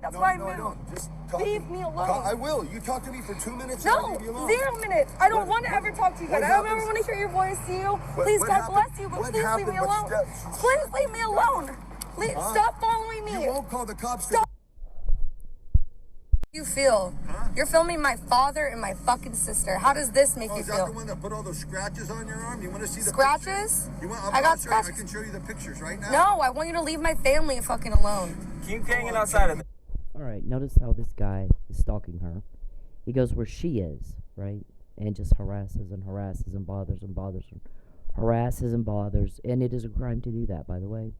That's no, why I no, moved. I don't. Just talk leave me alone. I will. You talk to me for 2 minutes. No, 0 minutes. I don't want to ever talk to you guys. I don't ever want to hear your voice to you. Please, God bless you, but please leave me alone. Please leave me alone. Please stop following me. You won't call the cops. Stop. You feel? Huh? You're filming my father and my fucking sister. How does this make you feel? Is that the one that put all those scratches on your arm? You want to see the scratches? I got scratches. I can show you the pictures right now. No, I want you to leave my family fucking alone. Keep hanging outside of it. All right, notice how this guy is stalking her. He goes where she is, right? And just harasses and harasses and bothers and bothers and harasses and bothers. And it is a crime to do that, by the way.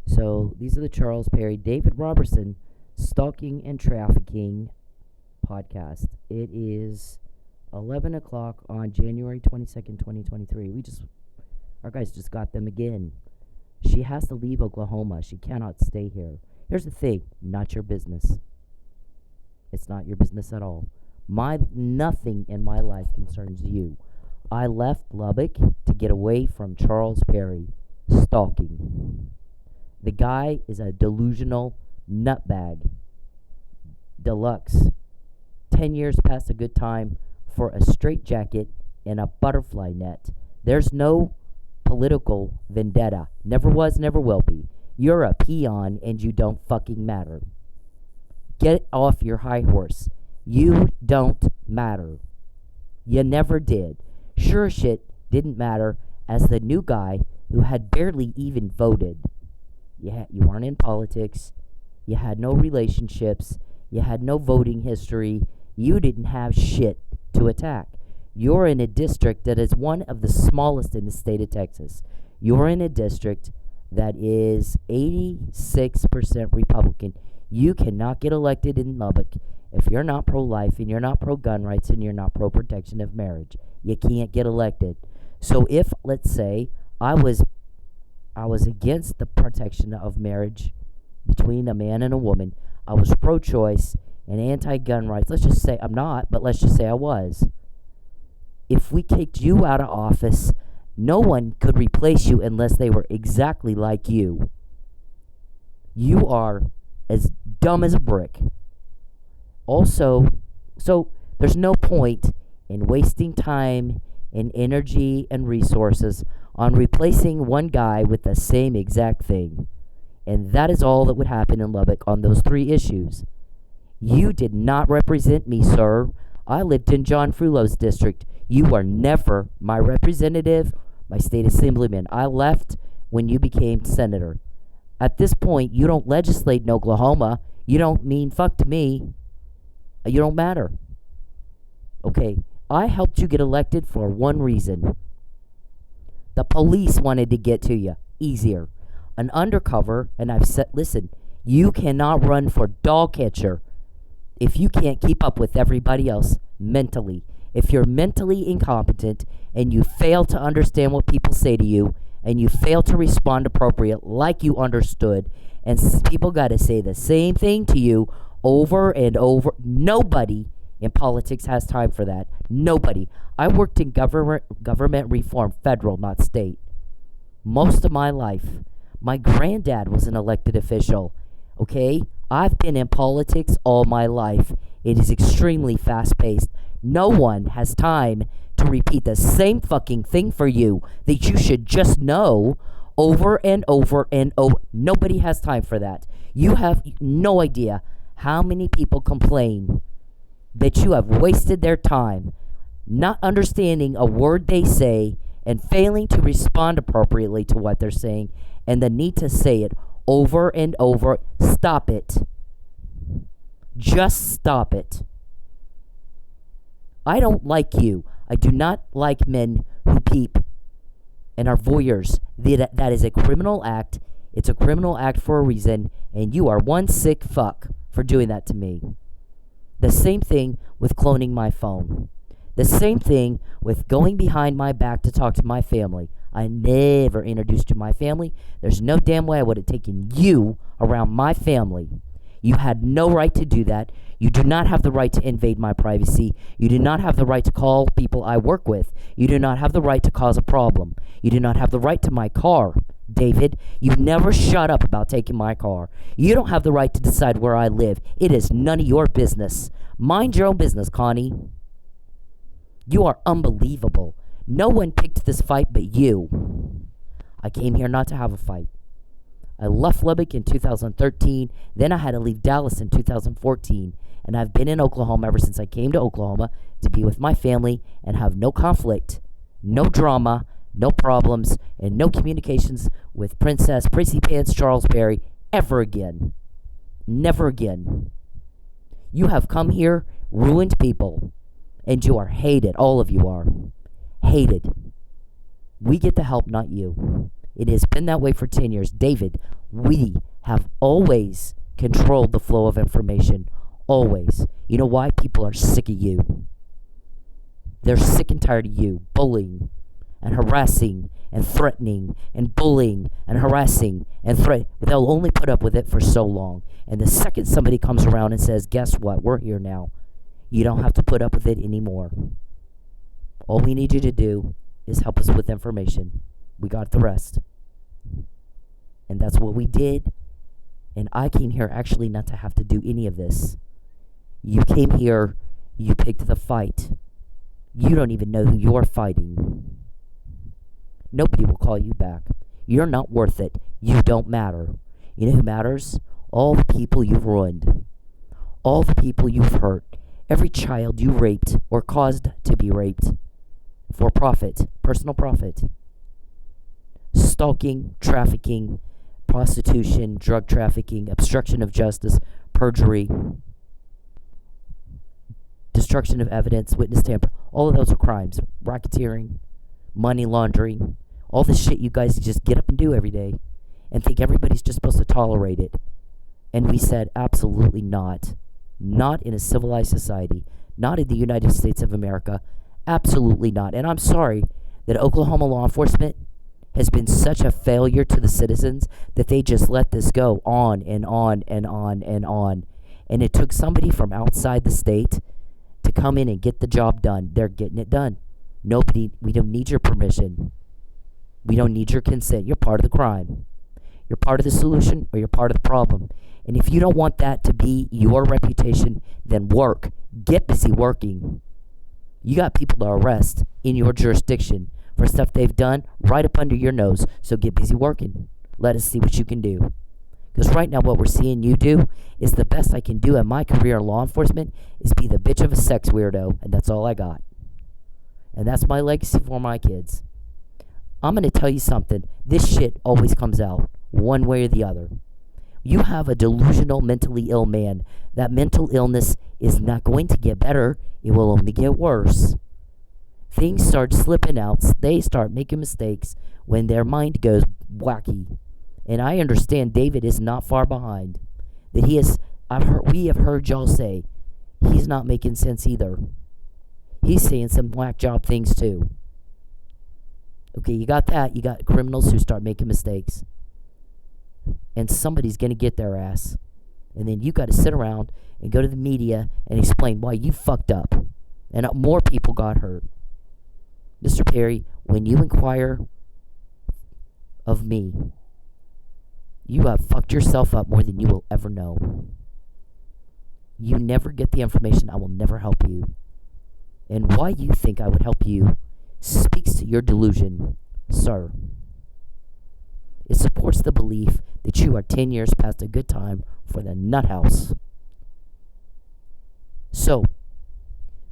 So these are the Charles Perry, David Roberson, Stalking and Trafficking podcast. It is 11 o'clock on January 22nd, 2023. Our guys just got them again. She has to leave Oklahoma. She cannot stay here. Here's the thing, not your business. It's not your business at all. Nothing in my life concerns you. I left Lubbock to get away from Charles Perry stalking. The guy is a delusional nutbag. Deluxe. 10 years past a good time for a straitjacket and a butterfly net. There's no political vendetta. Never was, never will be. You're a peon and you don't fucking matter. Get off your high horse. You don't matter. You never did. Sure shit didn't matter as the new guy who had barely even voted. You weren't in politics. You had no relationships. You had no voting history. You didn't have shit to attack. You're in a district that is one of the smallest in the state of Texas. You're in a district that is 86% Republican. You cannot get elected in Lubbock if you're not pro-life and you're not pro-gun rights and you're not pro-protection of marriage. You can't get elected. So if, let's say, I was against the protection of marriage between a man and a woman, I was pro-choice and anti-gun rights. Let's just say I'm not, but let's just say I was. If we kicked you out of office, no one could replace you unless they were exactly like you. You are as dumb as a brick. Also, so there's no point in wasting time and energy and resources on replacing one guy with the same exact thing. And that is all that would happen in Lubbock on those three issues. You did not represent me, sir. I lived in John Frullo's district. You were never my representative, my state assemblyman. I left when you became senator. At this point, you don't legislate in Oklahoma. You don't mean fuck to me. You don't matter. Okay, I helped you get elected for one reason. The police wanted to get to you easier. An undercover, and I've said, listen, you cannot run for dog catcher if you can't keep up with everybody else mentally. If you're mentally incompetent and you fail to understand what people say to you and you fail to respond appropriate like you understood, and people got to say the same thing to you over and over. Nobody in politics has time for that. Nobody. I worked in government reform, federal, not state, most of my life. My granddad was an elected official, okay? I've been in politics all my life. It is extremely fast-paced. No one has time to repeat the same fucking thing for you that you should just know over and over and over. Nobody has time for that. You have no idea how many people complain that you have wasted their time not understanding a word they say and failing to respond appropriately to what they're saying, and the need to say it over and over. Stop it. Just stop it. I don't like you. I do not like men who peep and are voyeurs. That is a criminal act. It's a criminal act for a reason, and you are one sick fuck for doing that to me. The same thing with cloning my phone. The same thing with going behind my back to talk to my family. I never introduced you to my family. There's no damn way I would have taken you around my family. You had no right to do that. You do not have the right to invade my privacy. You do not have the right to call people I work with. You do not have the right to cause a problem. You do not have the right to my car. David, you never shut up about taking my car. You don't have the right to decide where I live. It is none of your business. Mind your own business, Connie. You are unbelievable. No one picked this fight but you. I came here not to have a fight. I left Lubbock in 2013. Then I had to leave Dallas in 2014. And I've been in Oklahoma ever since I came to Oklahoma to be with my family and have no conflict, no drama, no problems, and no communications with Princess Prissy Pants Charles Berry ever again. Never again. You have come here, ruined people, and you are hated. All of you are. Hated. We get the help, not you. It has been that way for 10 years. David, we have always controlled the flow of information. Always. You know why? People are sick of you. They're sick and tired of you bullying and harassing and threatening and bullying and harassing and threatening. They'll only put up with it for so long. And the second somebody comes around and says, guess what? We're here now. You don't have to put up with it anymore. All we need you to do is help us with information. We got the rest. And that's what we did. And I came here actually not to have to do any of this. You came here, you picked the fight. You don't even know who you're fighting. Nobody will call you back. You're not worth it. You don't matter. You know who matters? All the people you've ruined. All the people you've hurt. Every child you raped or caused to be raped for profit, personal profit. Stalking, trafficking, prostitution, drug trafficking, obstruction of justice, perjury, destruction of evidence, witness tamper. All of those are crimes. Racketeering, money laundering, all this shit you guys just get up and do every day and think everybody's just supposed to tolerate it. And we said, absolutely not. Not in a civilized society. Not in the United States of America. Absolutely not. And I'm sorry that Oklahoma law enforcement has been such a failure to the citizens that they just let this go on and on and on and on. And it took somebody from outside the state to come in and get the job done. They're getting it done. We don't need your permission. We don't need your consent. You're part of the crime. You're part of the solution or you're part of the problem. And if you don't want that to be your reputation, then work. Get busy working. You got people to arrest in your jurisdiction for stuff they've done right up under your nose. So get busy working. Let us see what you can do. Because right now what we're seeing you do is the best I can do in my career in law enforcement is be the bitch of a sex weirdo. And that's all I got. And that's my legacy for my kids. I'm going to tell you something. This shit always comes out one way or the other. You have a delusional, mentally ill man. That mental illness is not going to get better. It will only get worse. Things start slipping out. They start making mistakes when their mind goes wacky. And I understand David is not far behind. That we have heard y'all say, he's not making sense either. He's saying some whack job things too. Okay, you got that. You got criminals who start making mistakes. And somebody's going to get their ass. And then you got to sit around and go to the media and explain why you fucked up. And more people got hurt. Mr. Perry, when you inquire of me, you have fucked yourself up more than you will ever know. You never get the information. I will never help you. And why you think I would help you speaks to your delusion, sir. It supports the belief that you are 10 years past a good time for the nut house. So,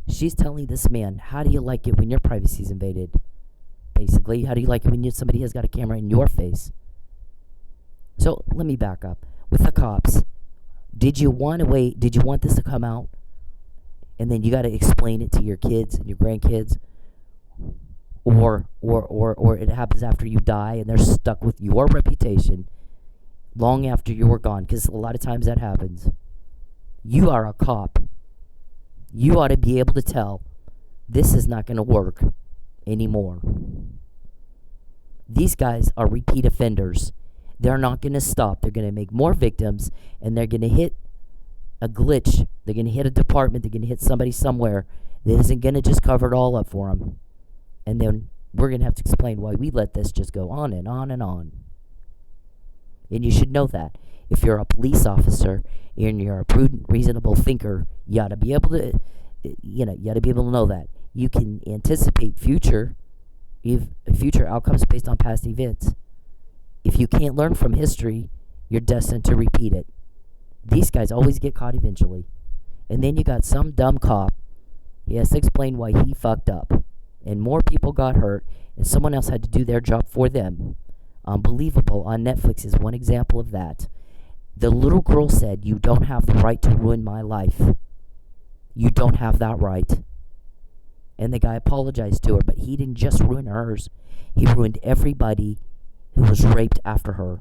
she's telling this man, how do you like it when your privacy is invaded? Basically, how do you like it when somebody has got a camera in your face? So, let me back up. With the cops, did you want this to come out? And then you got to explain it to your kids and your grandkids? Or it happens after you die and they're stuck with your reputation long after you were gone, because a lot of times that happens. You are a cop. You ought to be able to tell this is not going to work anymore. These guys are repeat offenders. They're not going to stop. They're going to make more victims, and they're going to hit a glitch. They're going to hit a department. They're going to hit somebody somewhere that isn't going to just cover it all up for them. And then we're going to have to explain why we let this just go on and on and on. And you should know that. If you're a police officer and you're a prudent, reasonable thinker, you ought to be able to, you ought to be able to know that. You can anticipate future outcomes based on past events. If you can't learn from history, you're destined to repeat it. These guys always get caught eventually. And then you got some dumb cop. He has to explain why he fucked up. And more people got hurt, and someone else had to do their job for them. Unbelievable. On Netflix is one example of that. The little girl said, "You don't have the right to ruin my life. You don't have that right." And the guy apologized to her, but he didn't just ruin hers. He ruined everybody who was raped after her.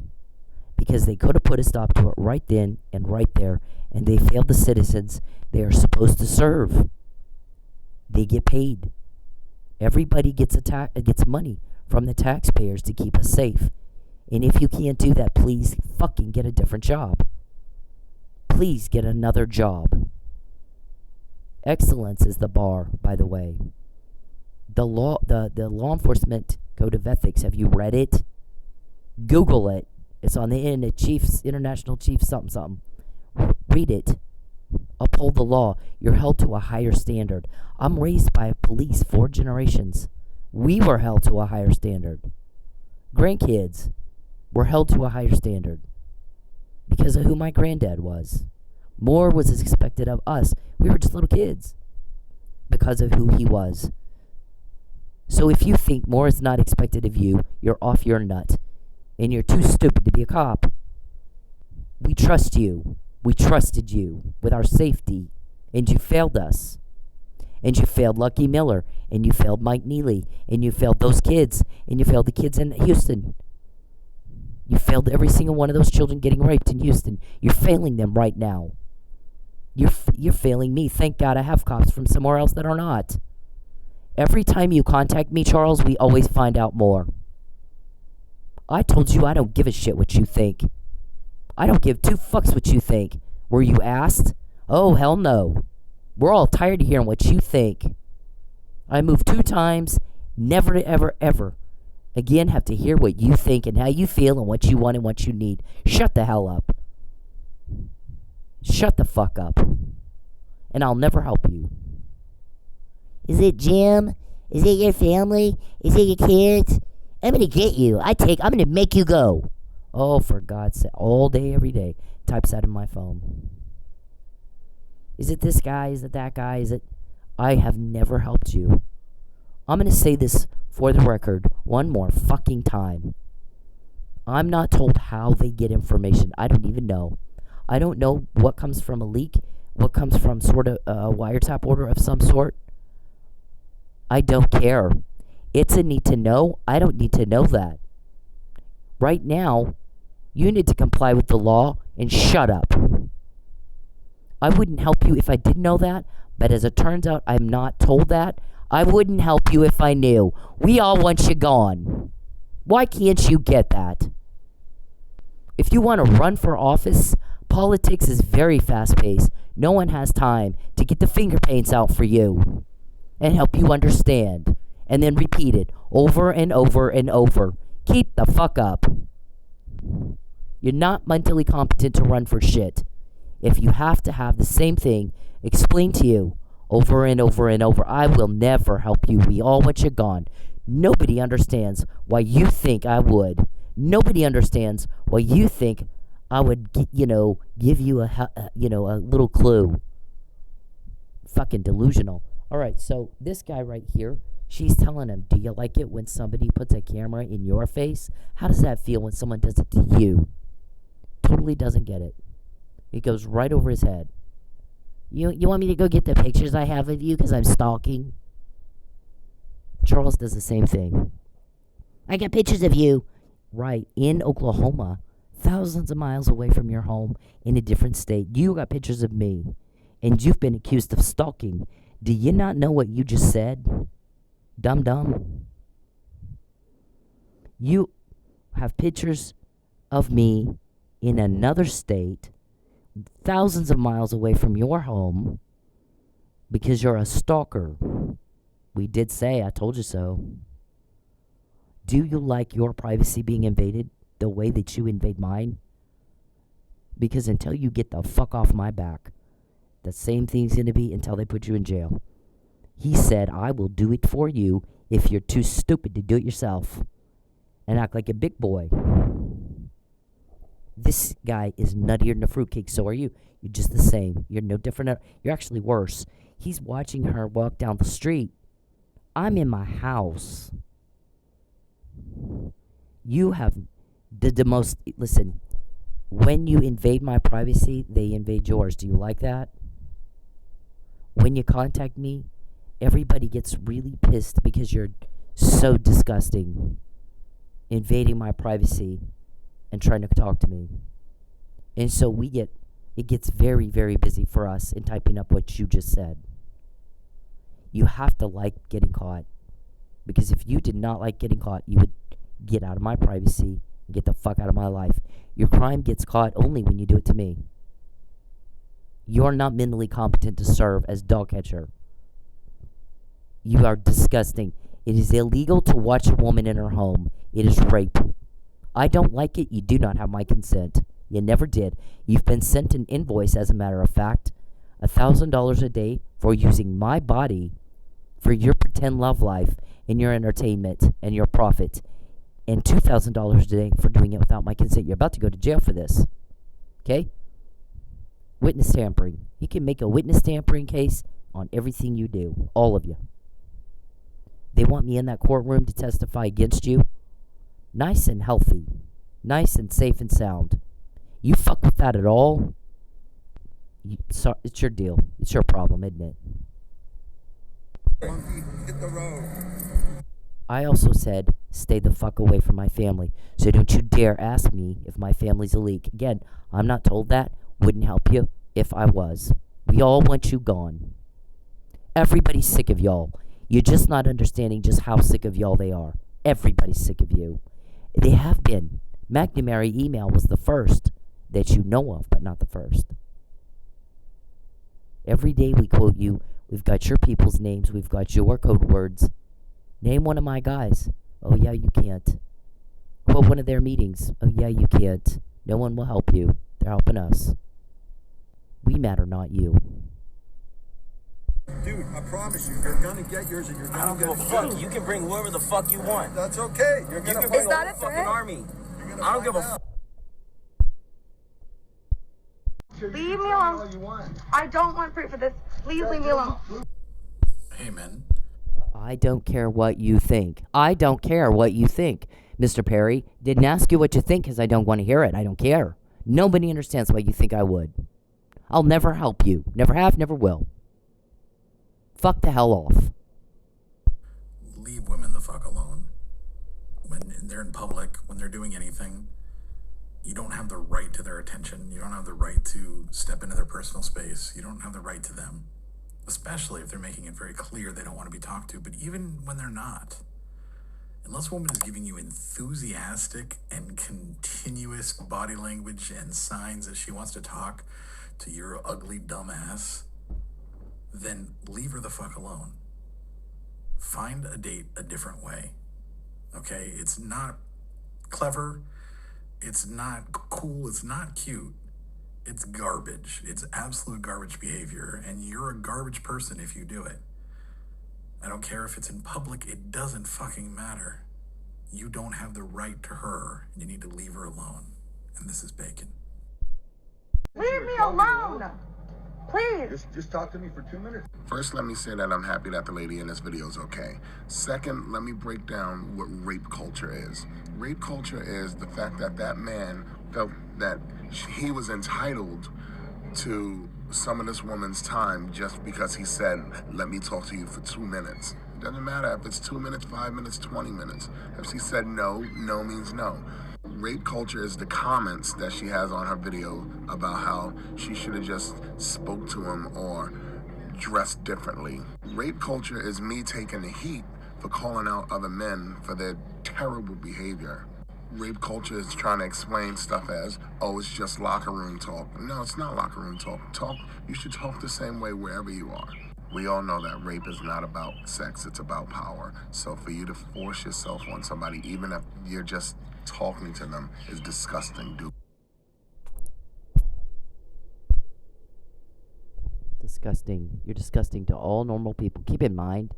Because they could have put a stop to it right then and right there, and they failed the citizens they are supposed to serve. They get paid. Everybody gets money from the taxpayers to keep us safe. And if you can't do that, please fucking get a different job. Please get another job. Excellence is the bar, by the way. The law enforcement code of ethics. Have you read it? Google it. It's on the internet. International Chiefs something. Read it. Uphold the law. You're held to a higher standard. I'm raised by police 4 generations. We were held to a higher standard. Grandkids were held to a higher standard because of who my granddad was. More was expected of us. We were just little kids because of who he was. So if you think more is not expected of you, you're off your nut. And you're too stupid to be a cop. We trust you. We trusted you with our safety. And you failed us. And you failed Lucky Miller. And you failed Mike Neely. And you failed those kids. And you failed the kids in Houston. You failed every single one of those children getting raped in Houston. You're failing them right now. You're failing me. Thank God I have cops from somewhere else that are not. Every time you contact me, Charles, we always find out more. I told you I don't give a shit what you think. I don't give 2 fucks what you think. Were you asked? Oh, hell no. We're all tired of hearing what you think. I moved 2 times, never to ever again have to hear what you think and how you feel and what you want and what you need. Shut the hell up. Shut the fuck up. And I'll never help you. Is it Jim? Is it your family? Is it your kids? I'm going to get you. I'm going to make you go. Oh, for God's sake. All day, every day. Types that in my phone. Is it this guy? Is it that guy? Is it... I have never helped you. I'm going to say this for the record one more fucking time. I'm not told how they get information. I don't even know. I don't know what comes from a leak, what comes from sort of a wiretap order of some sort. I don't care. It's a need to know. I don't need to know that. Right now, you need to comply with the law and shut up. I wouldn't help you if I didn't know that, but as it turns out, I'm not told that. I wouldn't help you if I knew. We all want you gone. Why can't you get that? If you want to run for office, politics is very fast-paced. No one has time to get the finger paints out for you and help you understand. And then repeat it over and over and over. Keep the fuck up. You're not mentally competent to run for shit. If you have to have the same thing explained to you over and over and over, I will never help you. We all want you gone. Nobody understands why you think I would. Nobody understands why you think I would, give you a little clue. Fucking delusional. All right, so this guy right here, she's telling him, do you like it when somebody puts a camera in your face? How does that feel when someone does it to you? Totally doesn't get it. It goes right over his head. You want me to go get the pictures I have of you because I'm stalking? Charles does the same thing. I got pictures of you. Right, in Oklahoma, thousands of miles away from your home in a different state. You got pictures of me. And you've been accused of stalking. Do you not know what you just said? Dum-dum. You have pictures of me in another state, thousands of miles away from your home, because you're a stalker. We did say, I told you so. Do you like your privacy being invaded? the way that you invade mine? Because until you get the fuck off my back, the same thing's going to be until they put you in jail. He said, I will do it for you if you're too stupid to do it yourself and act like a big boy. This guy is nuttier than a fruitcake, so are you. You're just the same. You're no different. You're actually worse. He's watching her walk down the street. I'm in my house. You have the most... Listen, when you invade my privacy, they invade yours. Do you like that? When you contact me, everybody gets really pissed because you're so disgusting. Invading my privacy and trying to talk to me. And so it gets very, very busy for us in typing up what you just said. You have to like getting caught. Because if you did not like getting caught, you would get out of my privacy and get the fuck out of my life. Your crime gets caught only when you do it to me. You're not mentally competent to serve as dog catcher. You are disgusting. It is illegal to watch a woman in her home. It is rape. I don't like it. You do not have my consent. You never did. You've been sent an invoice, as a matter of fact, $1,000 a day for using my body for your pretend love life and your entertainment and your profit, and $2,000 a day for doing it without my consent. You're about to go to jail for this. Okay? Witness tampering. He can make a witness tampering case on everything you do. All of you. They want me in that courtroom to testify against you. Nice and healthy. Nice and safe and sound. You fuck with that at all, it's your deal. It's your problem, isn't it? Hit the road. I also said, stay the fuck away from my family. So don't you dare ask me if my family's a leak. Again, I'm not told that. Wouldn't help you if I was. We all want you gone. Everybody's sick of y'all. You're just not understanding just how sick of y'all they are. Everybody's sick of you. They have been. McNamara email was the first that you know of, but not the first. Every day we quote you. We've got your people's names. We've got your code words. Name one of my guys. Oh, yeah, you can't. Quote one of their meetings. Oh, yeah, you can't. No one will help you. They're helping us. We matter, not you. Dude, I promise you, you're gonna get yours and you're gonna I don't get give a it fuck. too. You can bring whoever the fuck you want. That's okay. You're gonna Is that a fucking threat? army. You're I don't give a fuck. Leave me alone. I don't want proof of this. Please leave me alone. Hey, man. I don't care what you think. I don't care what you think. Mr. Perry, didn't ask you what you think because I don't want to hear it. I don't care. Nobody understands why you think I would. I'll never help you. Never have, never will. Fuck the hell off. Leave women the fuck alone. When they're in public, when they're doing anything, you don't have the right to their attention. You don't have the right to step into their personal space. You don't have the right to them. Especially if they're making it very clear they don't want to be talked to. But even when they're not, unless a woman is giving you enthusiastic and continuous body language and signs that she wants to talk to your ugly dumb ass, then leave her the fuck alone. Find a date a different way. Okay? It's not clever. It's not cool. It's not cute. It's garbage. It's absolute garbage behavior, and you're a garbage person if you do it. I don't care if it's in public. It doesn't fucking matter. You don't have the right to her, and you need to leave her alone. And this is Bacon. Leave me alone. Please. Just talk to me for 2 minutes. First, let me say that I'm happy that the lady in this video is okay. Second, let me break down what rape culture is. Rape culture is the fact that that man felt that he was entitled to some of this woman's time just because he said, let me talk to you for 2 minutes. It doesn't matter if it's 2 minutes, 5 minutes, 20 minutes. If she said no, no means no. Rape culture is the comments that she has on her video about how she should have just spoke to him or dressed differently. Rape culture is me taking the heat for calling out other men for their terrible behavior. Rape culture is trying to explain stuff as, oh, it's just locker room talk. No, it's not locker room talk. You should talk the same way wherever you are. We all know that rape is not about sex, it's about power. So for you to force yourself on somebody, even if you're just talking to them is disgusting, dude. Disgusting. You're disgusting to all normal people. Keep in mind,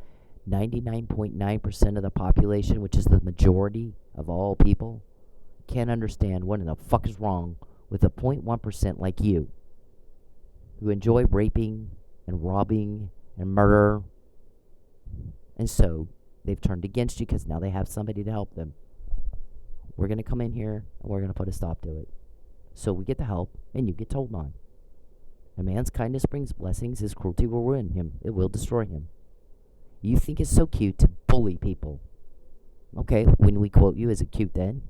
99.9% of the population, which is the majority of all people, can't understand what in the fuck is wrong with the 0.1% like you, who enjoy raping and robbing and murder. And so they've turned against you because now they have somebody to help them. We're going to come in here and we're going to put a stop to it. So we get the help and you get told on. A man's kindness brings blessings. His cruelty will ruin him. It will destroy him. You think it's so cute to bully people. Okay, when we quote you, is it cute then?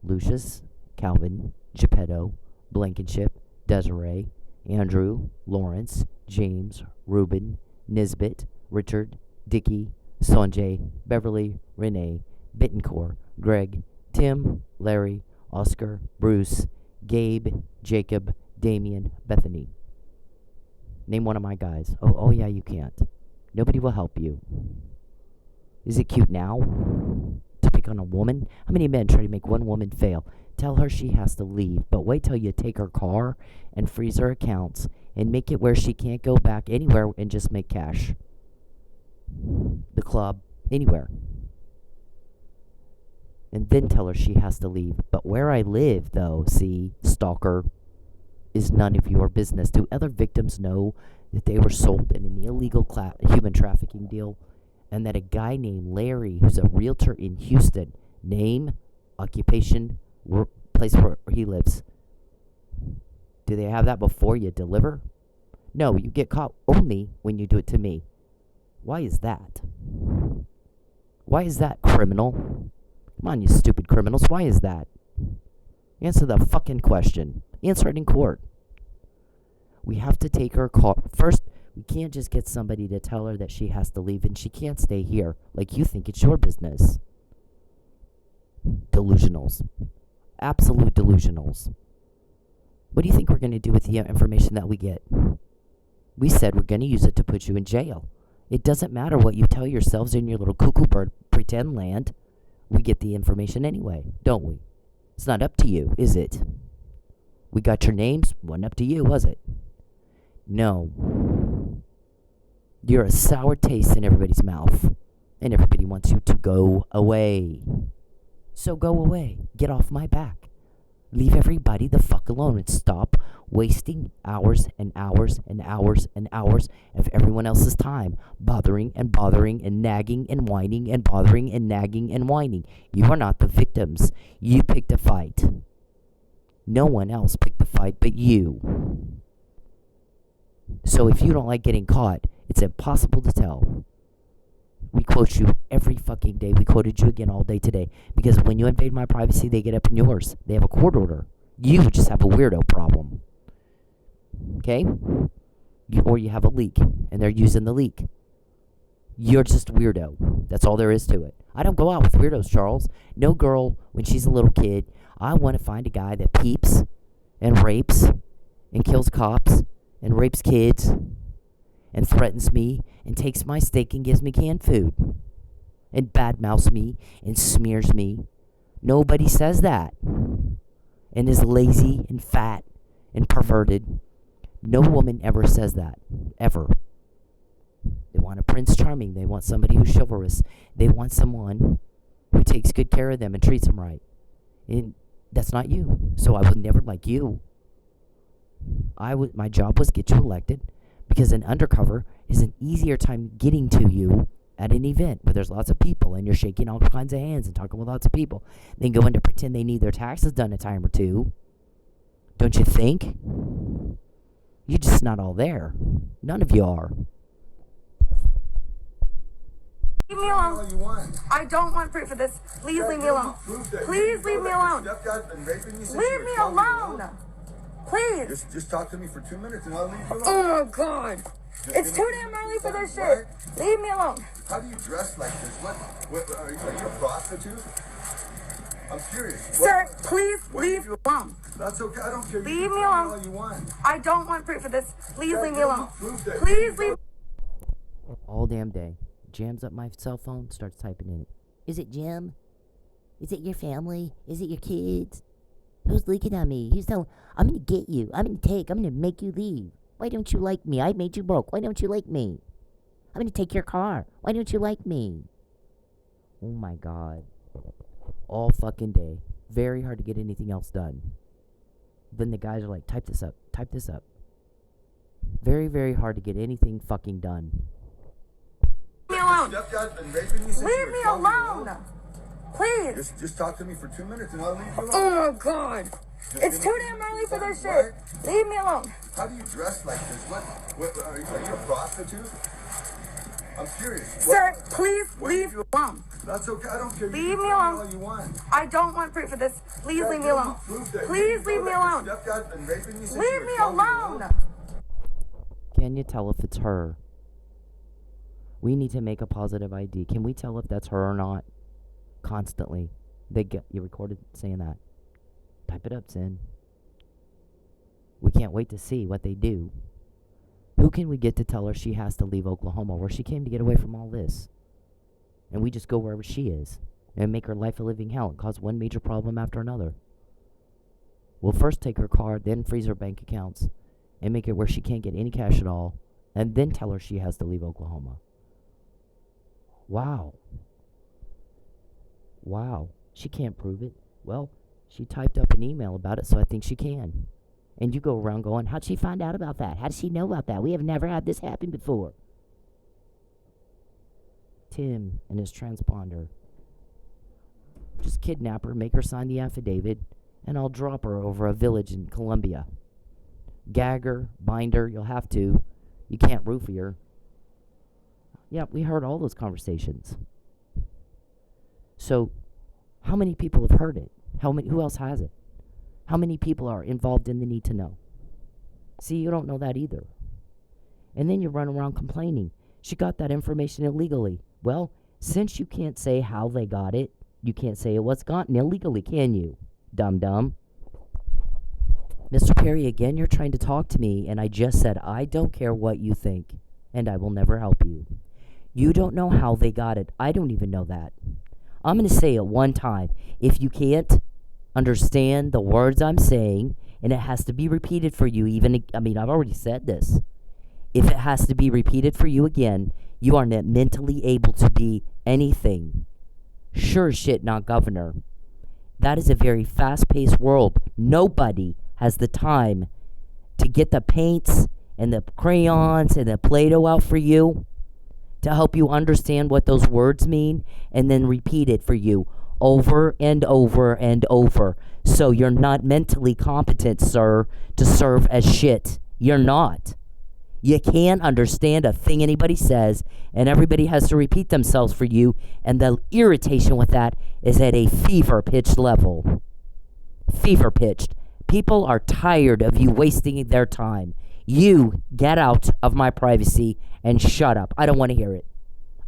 Lucius, Calvin, Geppetto, Blankenship, Desiree, Andrew, Lawrence, James, Reuben, Nisbet, Richard, Dicky, Sanjay, Beverly, Renee, Bittencourt, Greg, Tim, Larry, Oscar, Bruce, Gabe, Jacob, Damien, Bethany. Name one of my guys. Oh yeah, you can't. Nobody will help you. Is it cute now to pick on a woman? How many men try to make one woman fail? Tell her she has to leave, but wait till you take her car and freeze her accounts and make it where she can't go back anywhere and just make cash. The club, anywhere. And then tell her she has to leave. But where I live, though, see, stalker, is none of your business. Do other victims know that they were sold in an illegal human trafficking deal? And that a guy named Larry, who's a realtor in Houston, name, occupation, work, place where he lives. Do they have that before you deliver? No, you get caught only when you do it to me. Why is that? Why is that, criminal? Come on, you stupid criminals. Why is that? Answer the fucking question. Answer it in court. We have to take her call. First, we can't just get somebody to tell her that she has to leave and she can't stay here like you think it's your business. Delusionals. Absolute delusionals. What do you think we're going to do with the information that we get? We said we're going to use it to put you in jail. It doesn't matter what you tell yourselves in your little cuckoo bird pretend land. We get the information anyway, don't we? It's not up to you, is it? We got your names. Wasn't up to you, was it? No. You're a sour taste in everybody's mouth. And everybody wants you to go away. So go away. Get off my back. Leave everybody the fuck alone and stop wasting hours and hours and hours and hours of everyone else's time bothering and nagging and whining and bothering and nagging and whining. You are not the victims. You picked a fight. No one else picked the fight but you. So if you don't like getting caught, it's impossible to tell. We quote you every fucking day. We quoted you again all day today. Because when you invade my privacy, they get up in yours. They have a court order. You just have a weirdo problem. Okay? Or you have a leak, and they're using the leak. You're just a weirdo. That's all there is to it. I don't go out with weirdos, Charles. No girl, when she's a little kid, I want to find a guy that peeps and rapes and kills cops and rapes kids and threatens me and takes my steak and gives me canned food and badmouths me and smears me. Nobody says that and is lazy and fat and perverted. No woman ever says that. Ever. They want a Prince Charming. They want somebody who's chivalrous. They want someone who takes good care of them and treats them right. And that's not you. So I would never like you. My job was to get you elected because an undercover is an easier time getting to you at an event where there's lots of people and you're shaking all kinds of hands and talking with lots of people. Then go in to pretend they need their taxes done a time or two. Don't you think? You're just not all there. None of you are. Leave me alone. I don't want proof of this. Please leave me alone. Please leave me alone. Leave me alone. Please. Just talk to me for 2 minutes and I'll leave you alone. Oh, God. It's too damn early for this shit. Leave me alone. How do you dress like this? What are you a prostitute? I'm curious. Sir, please leave me alone. That's okay. I don't care. Leave me all alone. you want. I don't want proof of this. Please leave me alone. Please leave. All damn day. Jams up my cell phone, starts typing in it. Is it Jim? Is it your family? Is it your kids? Who's looking at me? He's telling, I'm gonna get you. I'm gonna make you leave. Why don't you like me? I made you broke. Why don't you like me? I'm gonna take your car. Why don't you like me? Oh my God. All fucking day. Very hard to get anything else done. Then the guys are like, type this up. Type this up. Very, very hard to get anything fucking done. Leave me alone. Stepdad's been raping you since you Leave were me 12 years old? alone. Please. Just talk to me for 2 minutes and I'll leave you alone. Oh my God. It's too damn early for this shit. Leave me alone. How do you dress like this? What are you a prostitute? I'm curious. Sir, please leave me alone. That's okay. I don't care. Leave You can me tell alone. all you want. I don't want proof of this. Please leave me Give alone. proof that Please you leave me know that alone. your stepdad's been raping you since you Leave were me 12 years alone. old? Can you tell if it's her? We need to make a positive ID. Can we tell if that's her or not? Constantly. You recorded saying that. Type it up, Sin. We can't wait to see what they do. Who can we get to tell her she has to leave Oklahoma, where she came to get away from all this? And we just go wherever she is and make her life a living hell and cause one major problem after another. We'll first take her car, then freeze her bank accounts and make it where she can't get any cash at all, and then tell her she has to leave Oklahoma. Wow. Wow. She can't prove it. Well, she typed up an email about it, so I think she can. And you go around going, how'd she find out about that? How does she know about that? We have never had this happen before. Tim and his transponder. Just kidnap her, make her sign the affidavit, and I'll drop her over a village in Colombia. Gag her, bind her, you'll have to. You can't roofie her. Yeah, we heard all those conversations. So, how many people have heard it? Who else has it? How many people are involved in the need to know? See, you don't know that either. And then you run around complaining. She got that information illegally. Well, since you can't say how they got it, you can't say it was gotten illegally, can you? Dum-dum. Mr. Perry, again, you're trying to talk to me, and I just said, I don't care what you think, and I will never help you. You don't know how they got it. I don't even know that. I'm going to say it one time. If you can't understand the words I'm saying, and it has to be repeated for you, I've already said this. If it has to be repeated for you again, you are not mentally able to be anything. Sure as shit, not governor. That is a very fast-paced world. Nobody has the time to get the paints and the crayons and the Play-Doh out for you to help you understand what those words mean and then repeat it for you over and over and over. So you're not mentally competent, sir, to serve as shit. You're not. You can't understand a thing anybody says, and everybody has to repeat themselves for you, and the irritation with that is at a fever-pitched level. Fever-pitched. People are tired of you wasting their time. You get out of my privacy and shut up. I don't want to hear it.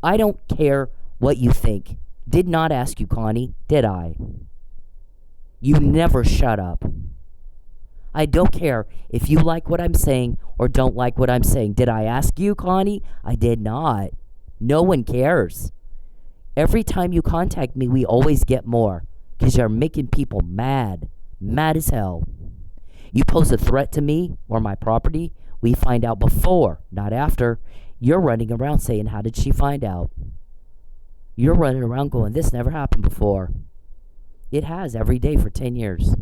I don't care what you think. Did not ask you, Connie, did I? You never shut up. I don't care if you like what I'm saying or don't like what I'm saying. Did I ask you, Connie? I did not. No one cares. Every time you contact me, we always get more because you're making people mad. Mad as hell. You pose a threat to me or my property, we find out before, not after. You're running around saying, how did she find out? You're running around going, this never happened before. It has every day for 10 years.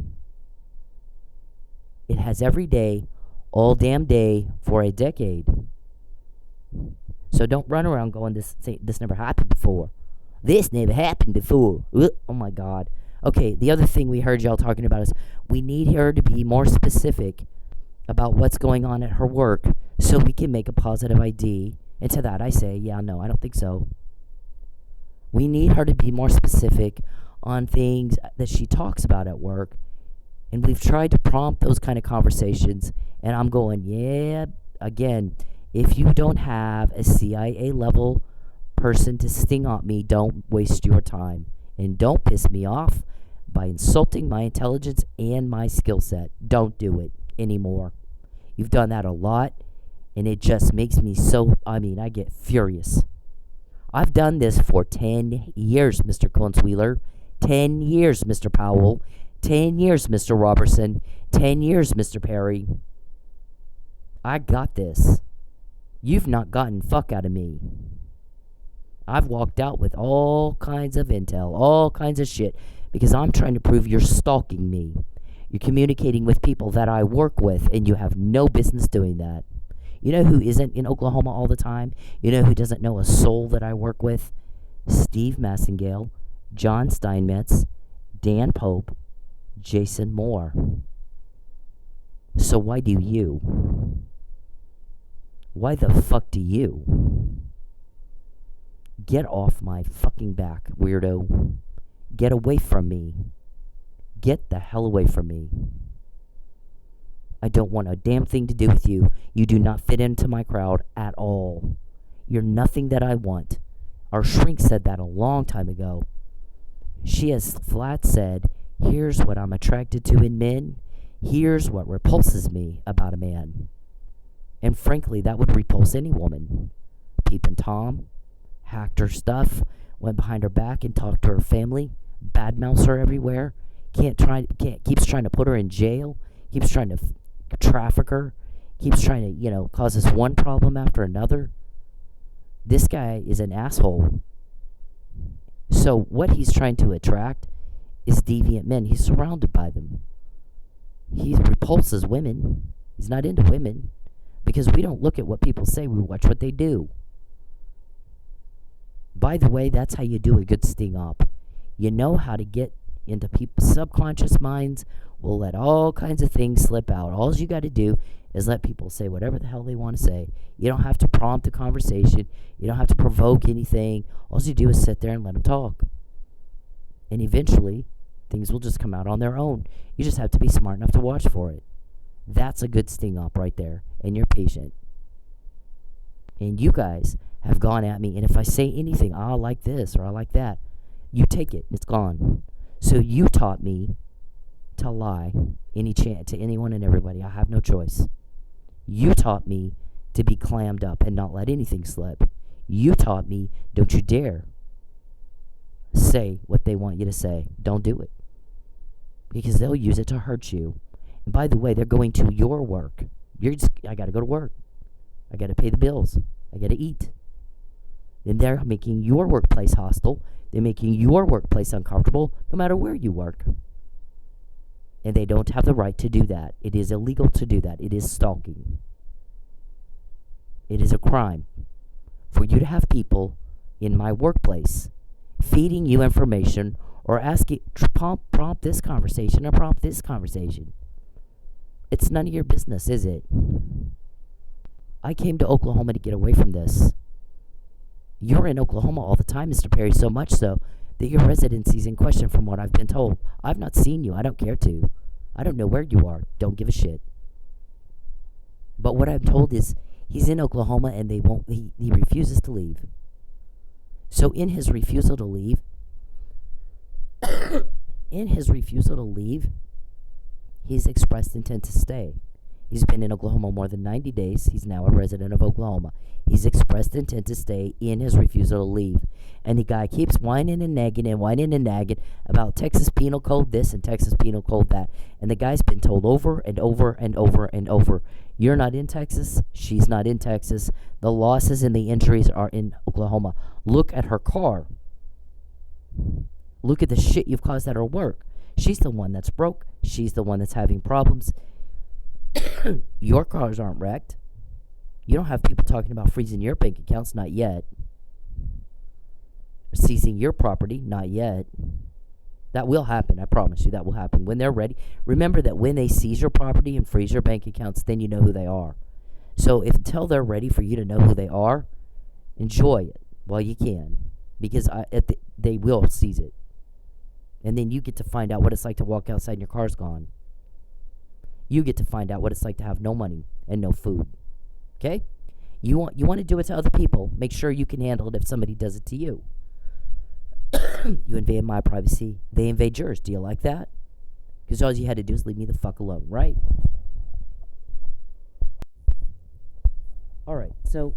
It has every day, all damn day, for a decade. So don't run around going, this never happened before. This never happened before. Oh my God. Okay, the other thing we heard y'all talking about is we need her to be more specific about what's going on at her work so we can make a positive ID. And to that I say, yeah, no, I don't think so. We need her to be more specific on things that she talks about at work. And we've tried to prompt those kind of conversations. And I'm going, yeah, again, if you don't have a CIA level person to sting on me, don't waste your time. And don't piss me off by insulting my intelligence and my skill set. Don't do it anymore. You've done that a lot. And it just makes me I get furious. I've done this for 10 years, Mr. Consueler. 10 years, Mr. Powell. 10 years, Mr. Roberson. 10 years, Mr. Perry. I got this. You've not gotten fuck out of me. I've walked out with all kinds of intel, all kinds of shit, because I'm trying to prove you're stalking me. You're communicating with people that I work with, and you have no business doing that. You know who isn't in Oklahoma all the time? You know who doesn't know a soul that I work with? Steve Massengale, John Steinmetz, Dan Pope, Jason Moore. So why do you? Why the fuck do you? Get off my fucking back, weirdo. Get away from me. Get the hell away from me. I don't want a damn thing to do with you. You do not fit into my crowd at all. You're nothing that I want. Our shrink said that a long time ago. She has flat said, here's what I'm attracted to in men. Here's what repulses me about a man. And frankly, that would repulse any woman. Peepin' Tom hacked her stuff, went behind her back and talked to her family, badmouths her everywhere, keeps trying to put her in jail, keeps trying to traffic her, keeps trying to, cause us one problem after another. This guy is an asshole. So what he's trying to attract is deviant men. He's surrounded by them. He repulses women. He's not into women. Because we don't look at what people say, we watch what they do. By the way, that's how you do a good sting op. You know how to get into people's subconscious minds. We'll let all kinds of things slip out. All you got to do is let people say whatever the hell they want to say. You don't have to prompt a conversation. You don't have to provoke anything. All you do is sit there and let them talk. And eventually, things will just come out on their own. You just have to be smart enough to watch for it. That's a good sting op right there. And you're patient. And you guys have gone at me. And if I say anything, I like this or I like that, you take it. It's gone. So you taught me to lie to anyone and everybody. I have no choice. You taught me to be clammed up and not let anything slip. You taught me, don't you dare say what they want you to say. Don't do it. Because they'll use it to hurt you. And by the way, they're going to your work. I got to go to work. I got to pay the bills. I got to eat. Then they're making your workplace hostile. They're making your workplace uncomfortable no matter where you work. And they don't have the right to do that. It is illegal to do that. It is stalking. It is a crime for you to have people in my workplace feeding you information or asking, prompt this conversation or prompt this conversation. It's none of your business, is it? I came to Oklahoma to get away from this. You're in Oklahoma all the time, Mr. Perry, so much so that your residency's in question from what I've been told. I've not seen you. I don't care to. I don't know where you are. Don't give a shit. But what I'm told is he's in Oklahoma and he refuses to leave. So in his refusal to leave, he's expressed intent to stay. He's been in Oklahoma more than 90 days. He's now a resident of Oklahoma. He's expressed intent to stay in his refusal to leave. And the guy keeps whining and nagging about Texas Penal Code this and Texas Penal Code that. And the guy's been told over and over and over and over, you're not in Texas, she's not in Texas. The losses and the injuries are in Oklahoma. Look at her car. Look at the shit you've caused at her work. She's the one that's broke. She's the one that's having problems. Your cars aren't wrecked. You don't have people talking about freezing your bank accounts, not yet. Seizing your property, not yet. That will happen, I promise you, that will happen. When they're ready, remember that when they seize your property and freeze your bank accounts, then you know who they are. So until they're ready for you to know who they are, enjoy it while you can. Because they will seize it. And then you get to find out what it's like to walk outside and your car's gone. You get to find out what it's like to have no money and no food. Okay? You want to do it to other people. Make sure you can handle it if somebody does it to you. You invade my privacy. They invade yours. Do you like that? Because all you had to do is leave me the fuck alone, right? Alright, so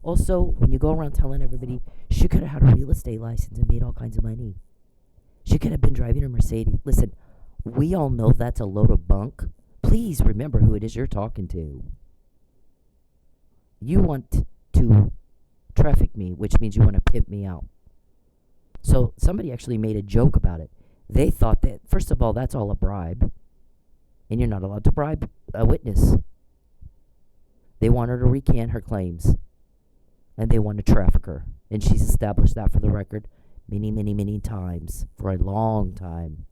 also, when you go around telling everybody she could have had a real estate license and made all kinds of money. She could have been driving a Mercedes. Listen, we all know that's a load of bunk. Please remember who it is you're talking to. You want to traffic me, which means you want to pimp me out. So somebody actually made a joke about it. They thought that, first of all, that's all a bribe. And you're not allowed to bribe a witness. They want her to recant her claims. And they want to traffic her. And she's established that for the record many, many, many times. For a long time.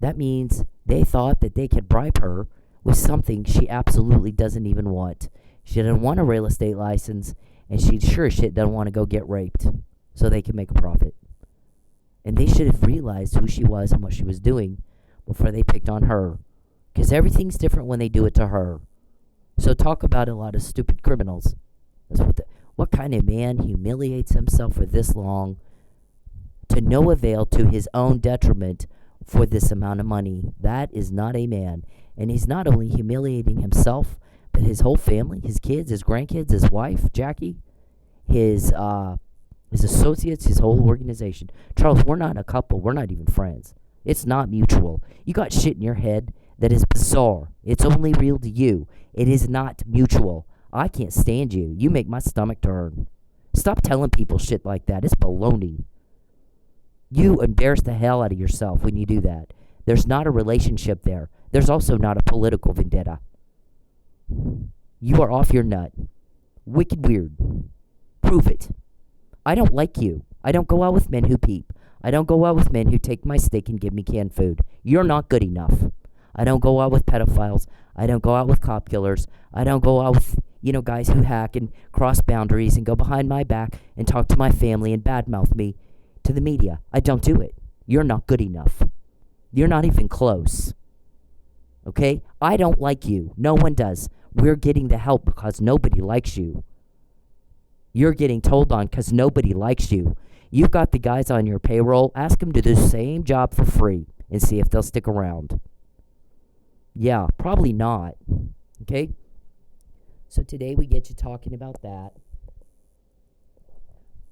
That means they thought that they could bribe her with something she absolutely doesn't even want. She doesn't want a real estate license. And she sure as shit doesn't want to go get raped. So they can make a profit. And they should have realized who she was and what she was doing before they picked on her. Because everything's different when they do it to her. So talk about a lot of stupid criminals. That's what kind of man humiliates himself for this long to no avail to his own detriment for this amount of money? That is not a man. And he's not only humiliating himself, but his whole family, his kids, his grandkids, his wife, Jackie, his associates, his whole organization. Charles, we're not a couple. We're not even friends. It's not mutual. You got shit in your head that is bizarre. It's only real to you. It is not mutual. I can't stand you. You make my stomach turn. Stop telling people shit like that. It's baloney. You embarrass the hell out of yourself when you do that. There's not a relationship there. There's also not a political vendetta. You are off your nut. Wicked weird. Prove it. I don't like you. I don't go out with men who peep. I don't go out with men who take my steak and give me canned food. You're not good enough. I don't go out with pedophiles. I don't go out with cop killers. I don't go out with, guys who hack and cross boundaries and go behind my back and talk to my family and badmouth me to the media. I don't do it. You're not good enough. You're not even close. Okay? I don't like you. No one does. We're getting the help because nobody likes you. You're getting told on because nobody likes you. You've got the guys on your payroll. Ask them to do the same job for free and see if they'll stick around. Yeah, probably not. Okay? So today we get you talking about that.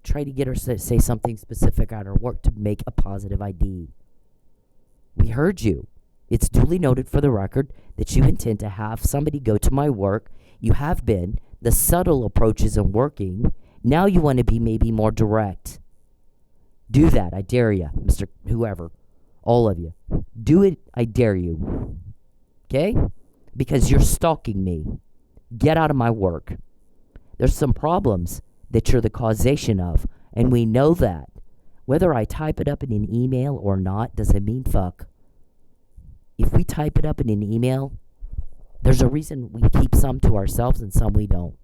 Try to get her to say something specific on her work to make a positive ID. We heard you. It's duly noted for the record that you intend to have somebody go to my work. You have been. The subtle approach isn't working. Now you want to be maybe more direct. Do that. I dare you, Mr. Whoever. All of you. Do it. I dare you. Okay? Because you're stalking me. Get out of my work. There's some problems that you're the causation of, and we know that. Whether I type it up in an email or not doesn't mean fuck. If we type it up in an email, there's a reason we keep some to ourselves and some we don't.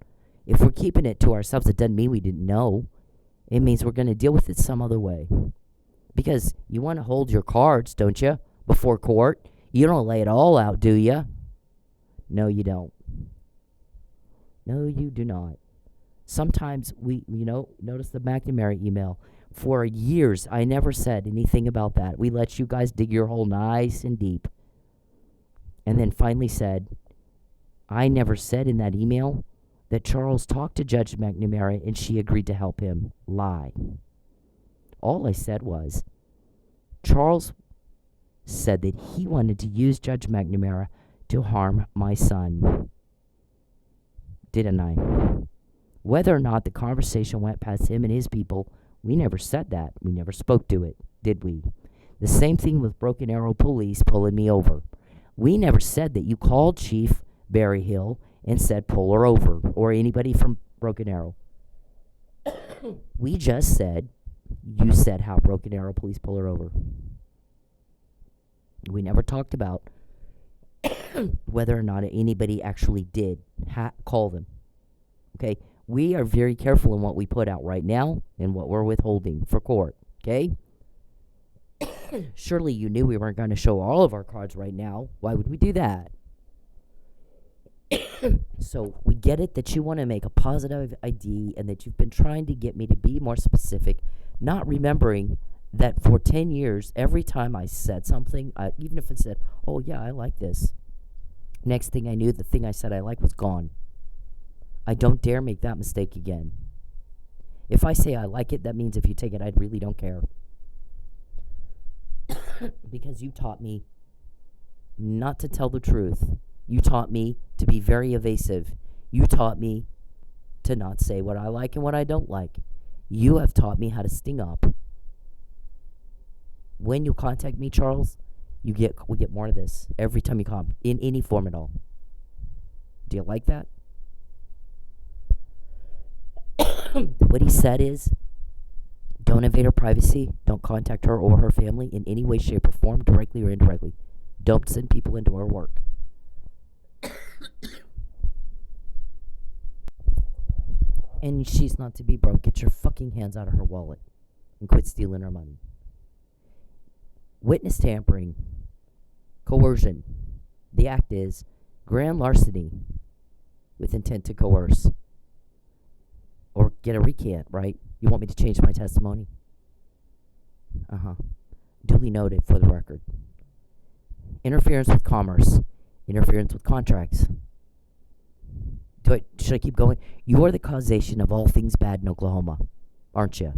If we're keeping it to ourselves, it doesn't mean we didn't know. It means we're going to deal with it some other way. Because you want to hold your cards, don't you, before court? You don't lay it all out, do you? No, you don't. No, you do not. Sometimes notice the McNamara email. For years, I never said anything about that. We let you guys dig your hole nice and deep. And then finally said, I never said in that email that Charles talked to Judge McNamara and she agreed to help him. Lie. All I said was, Charles said that he wanted to use Judge McNamara to harm my son. Didn't I? Whether or not the conversation went past him and his people, we never said that. We never spoke to it, did we? The same thing with Broken Arrow Police pulling me over. We never said that you called Chief Berryhill and said pull her over, or anybody from Broken Arrow. We just said, you said how Broken Arrow Police pull her over. We never talked about whether or not anybody actually did call them. Okay? We are very careful in what we put out right now and what we're withholding for court. Okay? Surely you knew we weren't going to show all of our cards right now. Why would we do that? So we get it that you want to make a positive ID and that you've been trying to get me to be more specific, not remembering that for 10 years, every time I said something, even if it said, oh yeah, I like this, next thing I knew, the thing I said I like was gone. I don't dare make that mistake again. If I say I like it, that means if you take it, I really don't care. because you taught me not to tell the truth. You taught me to be very evasive. You taught me to not say what I like and what I don't like. You have taught me how to sting up. When you contact me, Charles, we get more of this every time you come in any form at all. Do you like that? What he said is, don't invade her privacy. Don't contact her or her family in any way, shape, or form, directly or indirectly. Don't send people into her work. And she's not to be broke. Get your fucking hands out of her wallet and quit stealing her money. Witness tampering, coercion. The act is grand larceny with intent to coerce or get a recant, right? You want me to change my testimony? Duly noted for the record. Interference with commerce, interference with contracts. Should I keep going? You are the causation of all things bad in Oklahoma, aren't you?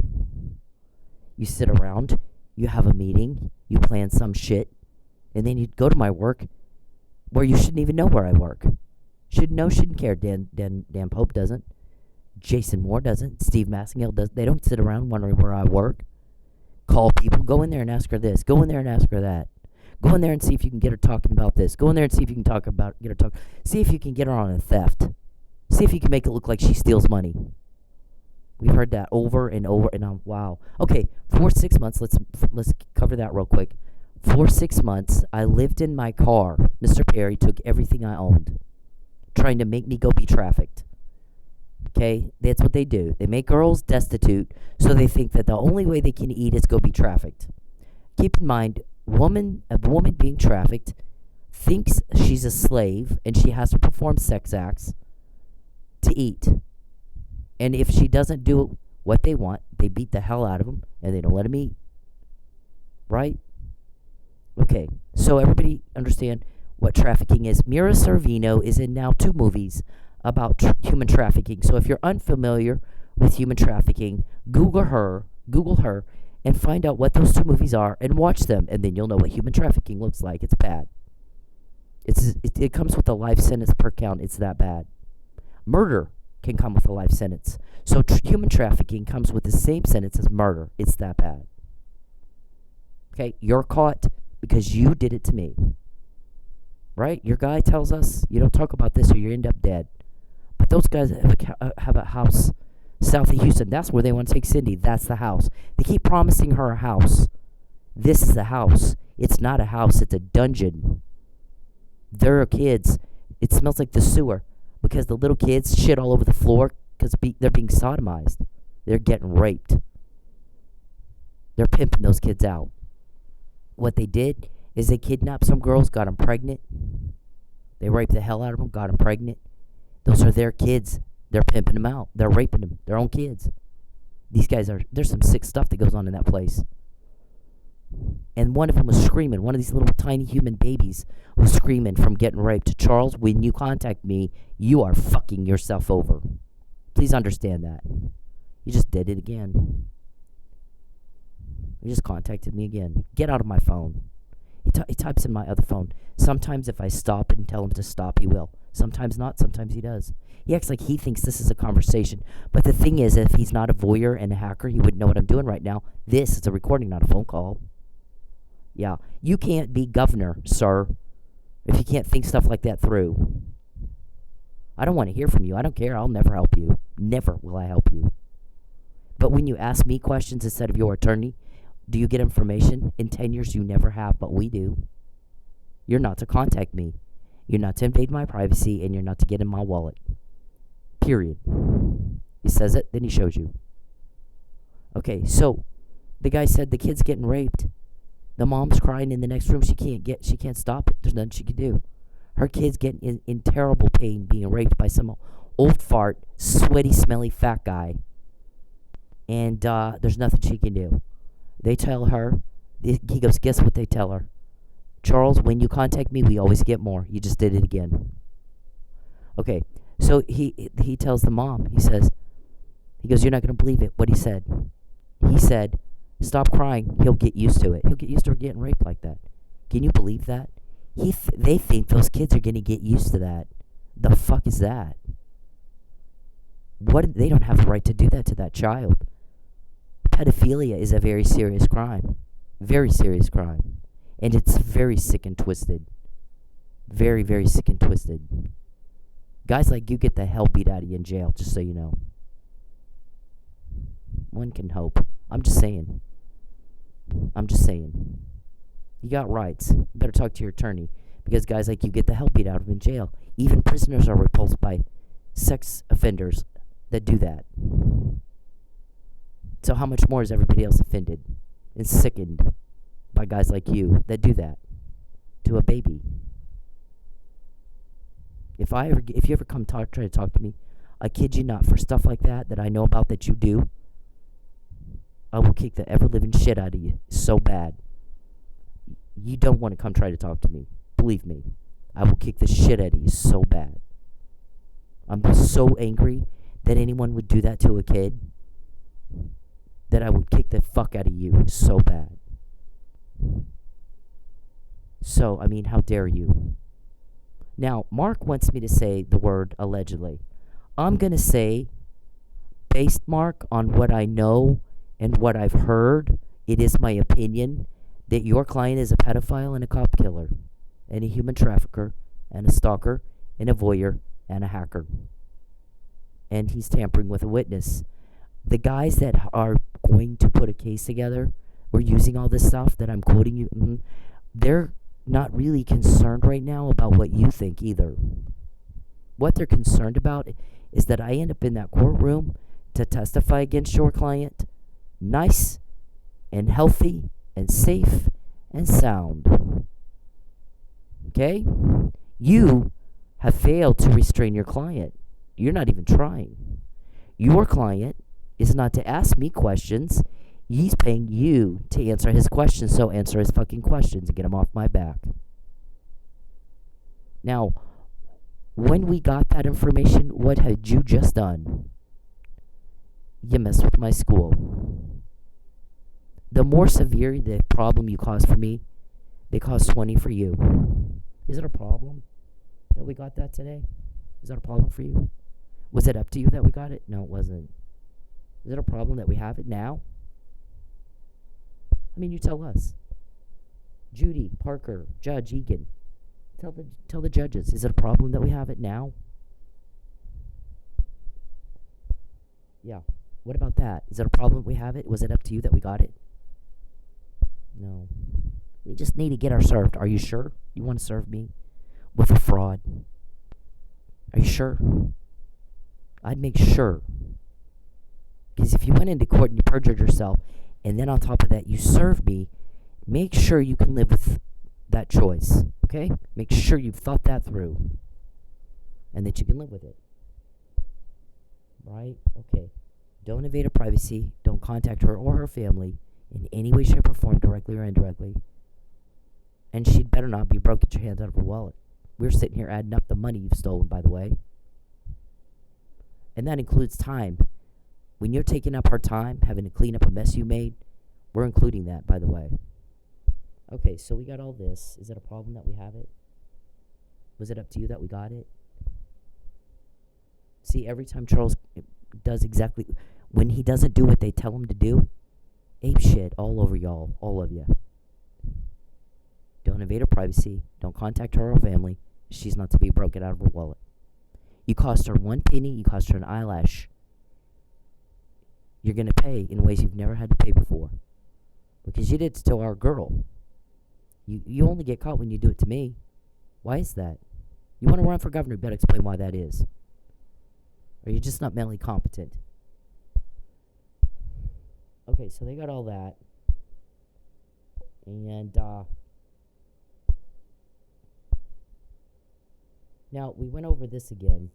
You sit around, you have a meeting, you plan some shit, and then you go to my work where you shouldn't even know where I work. Shouldn't care. Dan Pope doesn't. Jason Moore doesn't. Steve Massengill doesn't. They don't sit around wondering where I work. Call people. Go in there and ask her this. Go in there and ask her that. Go in there and see if you can get her talking about this. Go in there and see if you can get her talk. See if you can get her on a theft. See if you can make it look like she steals money. We've heard that over and over, and wow. Okay, for 6 months, let's cover that real quick. For 6 months, I lived in my car. Mr. Perry took everything I owned, trying to make me go be trafficked. Okay, that's what they do. They make girls destitute, so they think that the only way they can eat is go be trafficked. Keep in mind, a woman being trafficked thinks she's a slave and she has to perform sex acts to eat. And if she doesn't do what they want, they beat the hell out of them and they don't let them eat. Right? Okay, so everybody understand what trafficking is. Mira Sorvino is in now 2 movies about human trafficking. So if you're unfamiliar with human trafficking, Google her, and find out what those 2 movies are and watch them, and then you'll know what human trafficking looks like. It's bad. It comes with a life sentence per count. It's that bad. Murder can come with a life sentence. So human trafficking comes with the same sentence as murder. It's that bad. Okay, you're caught because you did it to me. Right? Your guy tells us, you don't talk about this or you end up dead. But those guys have a house south of Houston. That's where they want to take Cindy. That's the house. They keep promising her a house. This is the house. It's not a house. It's a dungeon. There are kids. It smells like the sewer because the little kids shit all over the floor because they're being sodomized. They're getting raped. They're pimping those kids out. What they did is they kidnapped some girls, got them pregnant. They raped the hell out of them, got them pregnant. Those are their kids. They're pimping them out. They're raping them. Their own kids. These guys there's some sick stuff that goes on in that place. And one of them was screaming. One of these little tiny human babies was screaming from getting raped. Charles, when you contact me, you are fucking yourself over. Please understand that. You just did it again. You just contacted me again. Get out of my phone. He types in my other phone. Sometimes if I stop and tell him to stop, he will. Sometimes not. Sometimes he does. He acts like he thinks this is a conversation. But the thing is, if he's not a voyeur and a hacker, he wouldn't know what I'm doing right now. This is a recording, not a phone call. Yeah. You can't be governor, sir, if you can't think stuff like that through. I don't want to hear from you. I don't care. I'll never help you. Never will I help you. But when you ask me questions instead of your attorney, do you get information? In 10 years, you never have, but we do. You're not to contact me. You're not to invade my privacy, and you're not to get in my wallet. Period. He says it, then he shows you. Okay, so the guy said the kid's getting raped. The mom's crying in the next room. She can't stop it. There's nothing she can do. Her kid's getting in terrible pain being raped by some old fart, sweaty, smelly, fat guy. And there's nothing she can do. They tell her, he goes, guess what they tell her? Charles, when you contact me, we always get more. You just did it again. Okay, so he tells the mom, he goes, you're not going to believe it, what he said. He said, Stop crying. He'll get used to it. He'll get used to getting raped like that. Can you believe that? They think those kids are going to get used to that. The fuck is that? They don't have the right to do that to that child. Pedophilia is a very serious crime. Very serious crime. And it's very sick and twisted. Very, very sick and twisted. Guys like you get the hell beat out of you in jail, just so you know. One can hope. I'm just saying. You got rights. You better talk to your attorney. Because guys like you get the hell beat out of them in jail. Even prisoners are repulsed by sex offenders that do that. So how much more is everybody else offended and sickened by guys like you that do that to a baby? If you ever come try to talk to me, I kid you not, for stuff like that I know about that you do, I will kick the ever-living shit out of you so bad. You don't want to come try to talk to me. Believe me. I will kick the shit out of you so bad. I'm so angry that anyone would do that to a kid that I would kick the fuck out of you so bad. So, I mean, how dare you? Now, Mark wants me to say the word allegedly. I'm going to say, based, Mark, on what I know and what I've heard, it is my opinion that your client is a pedophile and a cop killer, and a human trafficker, and a stalker, and a voyeur, and a hacker. And he's tampering with a witness. The guys that are going to put a case together, or using all this stuff that I'm quoting you, they're not really concerned right now about what you think either. What they're concerned about is that I end up in that courtroom to testify against your client, nice and healthy and safe and sound. Okay? You have failed to restrain your client. You're not even trying. Your client is not to ask me questions. He's paying you to answer his questions, so answer his fucking questions and get him off my back. Now, when we got that information, what had you just done? You messed with my school. The more severe the problem you cause for me, they cause 20 for you. Is it a problem that we got that today? Is that a problem for you? Was it up to you that we got it? No, it wasn't. Is it a problem that we have it now? I mean, you tell us. Judy, Parker, Judge Egan. Tell the judges. Is it a problem that we have it now? Yeah. What about that? Is it a problem we have it? Was it up to you that we got it? No. We just need to get our served. Are you sure you want to serve me with a fraud? Are you sure? I'd make sure. Because if you went into court and you perjured yourself, and then on top of that you serve me, make sure you can live with that choice. Okay? Make sure you've thought that through. And that you can live with it. Right? Okay. Don't invade her privacy. Don't contact her or her family in any way, shape, or form, directly or indirectly. And she'd better not be broke. Get your hands out of her wallet. We're sitting here adding up the money you've stolen, by the way. And that includes time. When you're taking up her time, having to clean up a mess you made, we're including that, by the way. Okay, so we got all this. Is it a problem that we have it? Was it up to you that we got it? See, every time Charles does exactly... When he doesn't do what they tell him to do, ape shit all over y'all, all of you. Don't invade her privacy. Don't contact her or family. She's not to be broken out of her wallet. You cost her 1 penny. You cost her an eyelash. You're going to pay in ways you've never had to pay before. Because you did it to our girl. You only get caught when you do it to me. Why is that? You want to run for governor, you better explain why that is. Or you're just not mentally competent. Okay, so they got all that. And, now, we went over this again.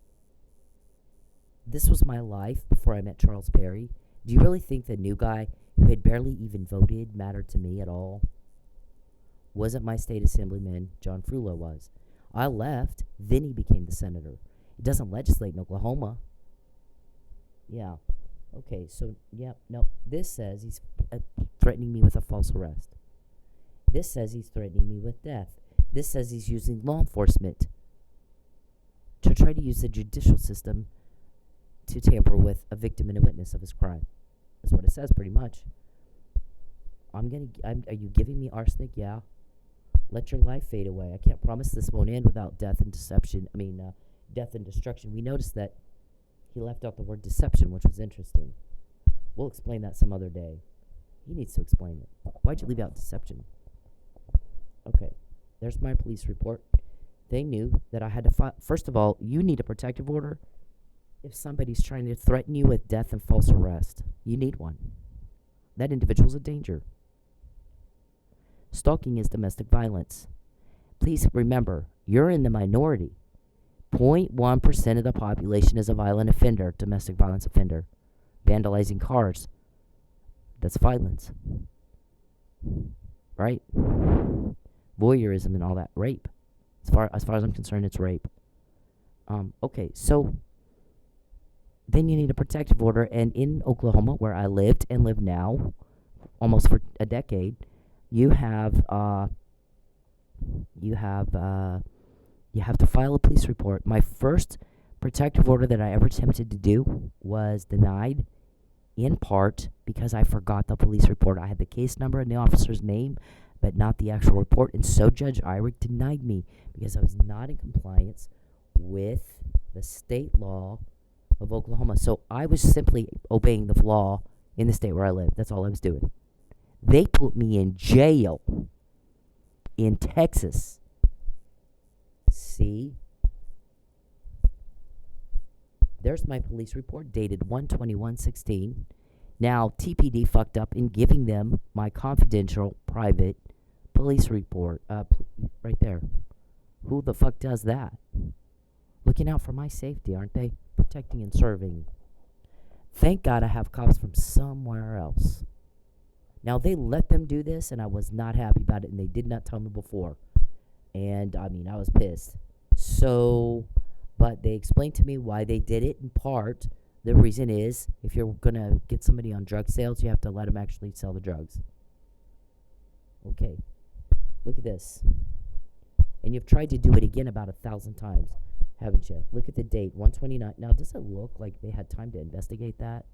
This was my life before I met Charles Perry. Do you really think the new guy who had barely even voted mattered to me at all? Wasn't my state assemblyman, John Frulo was. I left, then he became the senator. He doesn't legislate in Oklahoma. Yeah. Okay, so, yeah, no. This says he's threatening me with a false arrest. This says he's threatening me with death. This says he's using law enforcement to try to use the judicial system to tamper with a victim and a witness of his crime. That's what it says, pretty much. Are you giving me arsenic? Yeah. Let your life fade away. I can't promise this won't end without death and deception. Death and destruction. We noticed that he left out the word deception, which was interesting. We'll explain that some other day. He needs to explain it. Why'd you leave out deception? Okay. There's my police report. They knew that I had to file. First of all, you need a protective order if somebody's trying to threaten you with death and false arrest. You need one. That individual's a danger. Stalking is domestic violence. Please remember, you're in the minority. 0.1% of the population is a violent offender, domestic violence offender. Vandalizing cars. That's violence. Right? Voyeurism and all that. Rape. As far as I'm concerned, it's rape. Okay, so then you need a protective order, and in Oklahoma, where I lived and live now, almost for a decade, you have to file a police report. My first protective order that I ever attempted to do was denied, in part because I forgot the police report. I had the case number and the officer's name, but not the actual report, and so Judge Irick denied me because I was not in compliance with the state law of Oklahoma. So I was simply obeying the law in the state where I live. That's all I was doing. They put me in jail in Texas. See? There's my police report dated 1/21/16. Now, TPD fucked up in giving them my confidential, private police report. Right there. Who the fuck does that? Looking out for my safety, aren't they? Protecting and serving. Thank God I have cops from somewhere else. Now, they let them do this, and I was not happy about it, and they did not tell me before. And, I was pissed. But they explained to me why they did it in part. The reason is, if you're going to get somebody on drug sales, you have to let them actually sell the drugs. Okay. Look at this. And you've tried to do it again about 1,000 times, haven't you? Look at the date, 1/29. Now, does it look like they had time to investigate that?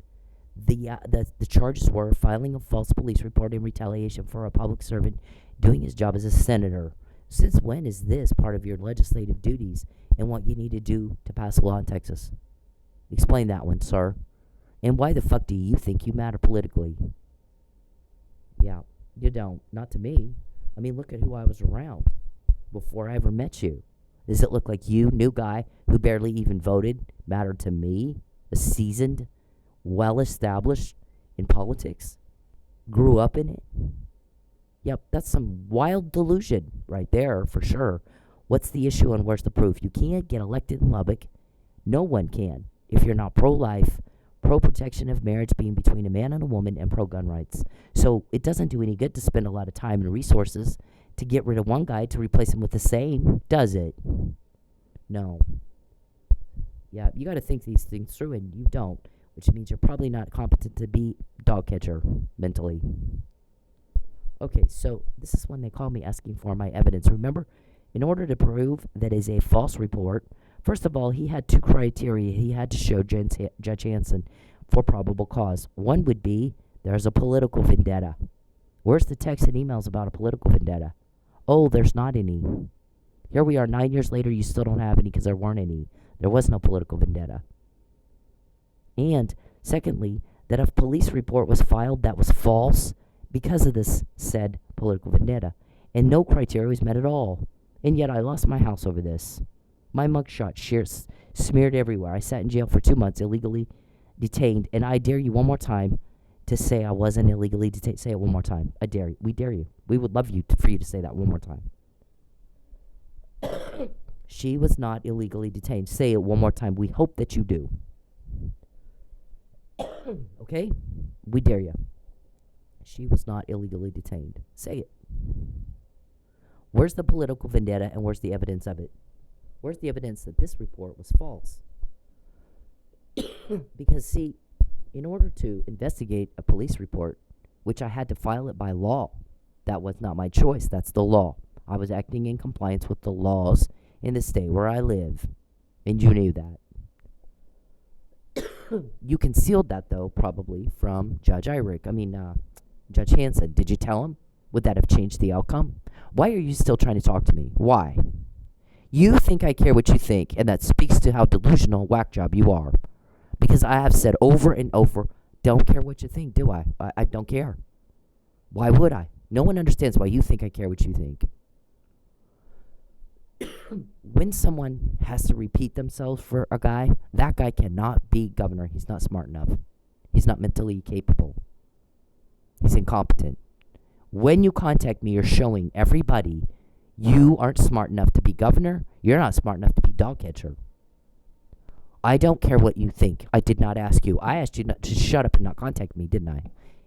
The charges were filing a false police report in retaliation for a public servant doing his job as a senator. Since when is this part of your legislative duties and what you need to do to pass a law in Texas? Explain that one, sir. And why the fuck do you think you matter politically? Yeah, you don't. Not to me. Look at who I was around before I ever met you. Does it look like you, new guy, who barely even voted, mattered to me? A seasoned, well-established in politics? Grew up in it? Yep, that's some wild delusion right there, for sure. What's the issue and where's the proof? You can't get elected in Lubbock. No one can if you're not pro-life, pro-protection of marriage being between a man and a woman, and pro-gun rights. So it doesn't do any good to spend a lot of time and resources to get rid of one guy to replace him with the same, does it? No. Yeah, you got to think these things through, and you don't, which means you're probably not competent to be dog catcher mentally. Okay, so this is when they call me asking for my evidence. Remember, in order to prove that is a false report, first of all, he had two criteria he had to show Judge Hanson for probable cause. One would be there's a political vendetta. Where's the text and emails about a political vendetta? Oh, there's not any. Here we are 9 years later, you still don't have any because there weren't any. There was no political vendetta. And secondly, that a police report was filed that was false because of this said political vendetta. And no criteria was met at all. And yet I lost my house over this. My mugshot smeared everywhere. I sat in jail for 2 months, illegally detained. And I dare you one more time to say I wasn't illegally detained. Say it one more time. I dare you. We dare you. We would love for you to say that one more time. She was not illegally detained. Say it one more time. We hope that you do. Okay? We dare you. She was not illegally detained. Say it. Where's the political vendetta and where's the evidence of it? Where's the evidence that this report was false? Because, see, in order to investigate a police report, which I had to file it by law. That was not my choice. That's the law. I was acting in compliance with the laws in the state where I live, and you knew that. You concealed that, though, probably from Judge Judge Hanson. Did you tell him? Would that have changed the outcome? Why are you still trying to talk to me? Why? You think I care what you think, and that speaks to how delusional whack job you are. Because I have said over and over, don't care what you think, do I? I don't care. Why would I? No one understands why you think I care what you think. When someone has to repeat themselves for a guy, that guy cannot be governor. He's not smart enough. He's not mentally capable. He's incompetent. When you contact me, you're showing everybody you aren't smart enough to be governor. You're not smart enough to be dog catcher. I don't care what you think. I did not ask you. I asked you not to shut up and not contact me, didn't I?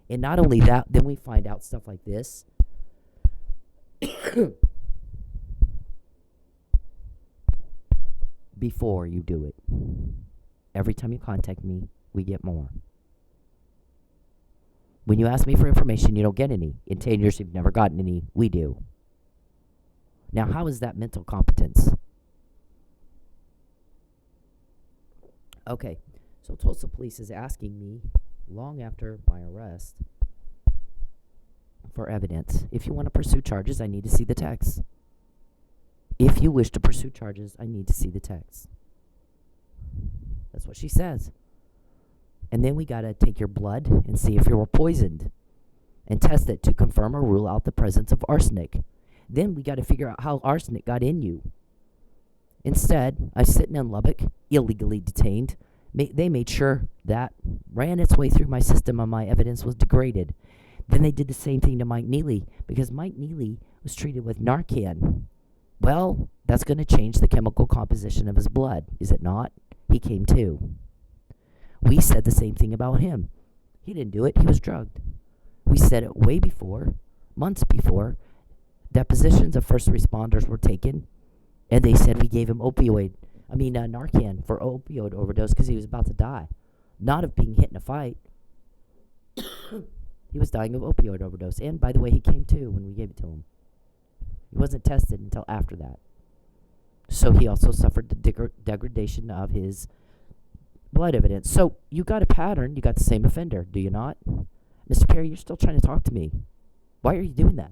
And not only that, then we find out stuff like this. Before you do it. Every time you contact me, we get more. When you ask me for information, you don't get any. In 10 years, you've never gotten any. We do. Now, how is that mental competence? Okay, so Tulsa Police is asking me, long after my arrest, for evidence. If you want to pursue charges, I need to see the text. If you wish to pursue charges, I need to see the text. That's what she says. And then we got to take your blood and see if you were poisoned and test it to confirm or rule out the presence of arsenic. Then we got to figure out how arsenic got in you. Instead, I'm sitting in Lubbock, illegally detained. They made sure that ran its way through my system and my evidence was degraded. Then they did the same thing to Mike Neely because Mike Neely was treated with Narcan. Well, that's going to change the chemical composition of his blood, is it not? He came too. We said the same thing about him. He didn't do it. He was drugged. We said it way before, months before, depositions of first responders were taken, and they said we gave him Narcan for opioid overdose because he was about to die. Not of being hit in a fight. He was dying of opioid overdose. And, by the way, he came too when we gave it to him. He wasn't tested until after that. So he also suffered the degradation of his blood evidence. So you got a pattern. You got the same offender, do you not? Mr. Perry, you're still trying to talk to me. Why are you doing that?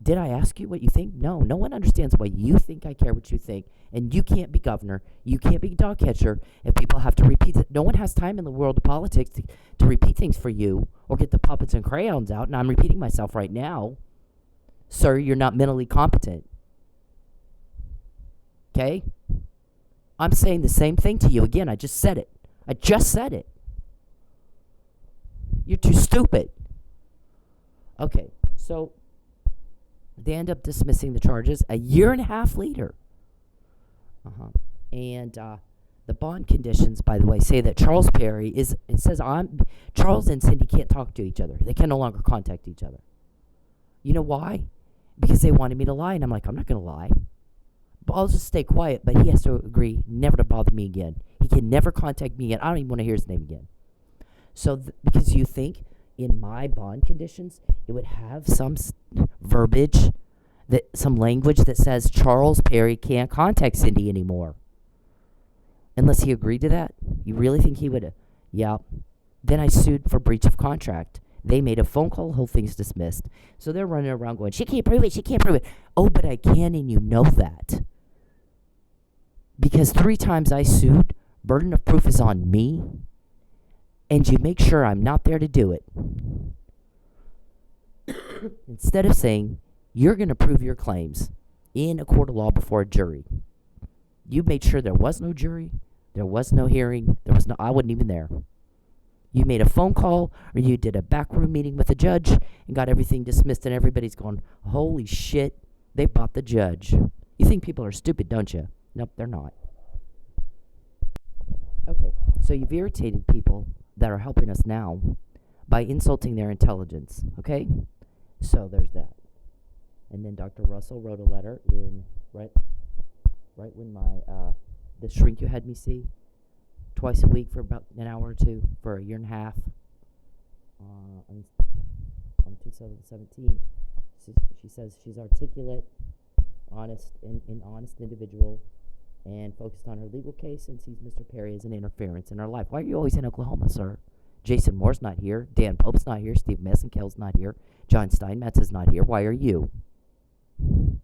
Did I ask you what you think? No. No one understands why you think I care what you think. And you can't be governor. You can't be dog catcher. And people have to repeat it. No one has time in the world of politics to repeat things for you or get the puppets and crayons out. And I'm repeating myself right now. Sir, you're not mentally competent. Okay? I'm saying the same thing to you again. I just said it. You're too stupid. Okay, so they end up dismissing the charges a year and a half later. And the bond conditions, by the way, say that Charles Perry Charles and Cindy can't talk to each other. They can no longer contact each other. You know why? Because they wanted me to lie, and I'm like, I'm not going to lie. But I'll just stay quiet, but he has to agree never to bother me again. He can never contact me again. I don't even want to hear his name again. So because you think in my bond conditions, it would have some verbiage, some language that says Charles Perry can't contact Cindy anymore. Unless he agreed to that? You really think he would? Yeah. Then I sued for breach of contract. They made a phone call, whole thing's dismissed. So they're running around going, she can't prove it. Oh, but I can, and you know that. Because 3 times I sued, burden of proof is on me, and you make sure I'm not there to do it. Instead of saying, you're going to prove your claims in a court of law before a jury. You made sure there was no jury, there was no hearing, I wasn't even there. You made a phone call, or you did a backroom meeting with a judge and got everything dismissed, and everybody's going, holy shit, they bought the judge. You think people are stupid, don't you? Nope, they're not. Okay, so you've irritated people that are helping us now by insulting their intelligence, okay? So there's that. And then Dr. Russell wrote a letter in, right when the shrink you had me see, twice a week for about an hour or two for a year and a half on 2017. She says she's articulate, honest, an honest individual, and focused on her legal case and sees Mr. Perry as an interference in her life. Why are you always in Oklahoma, sir? Jason Moore's not here. Dan Pope's not here. Steve Messenkel's not here. John Steinmetz is not here. Why are you?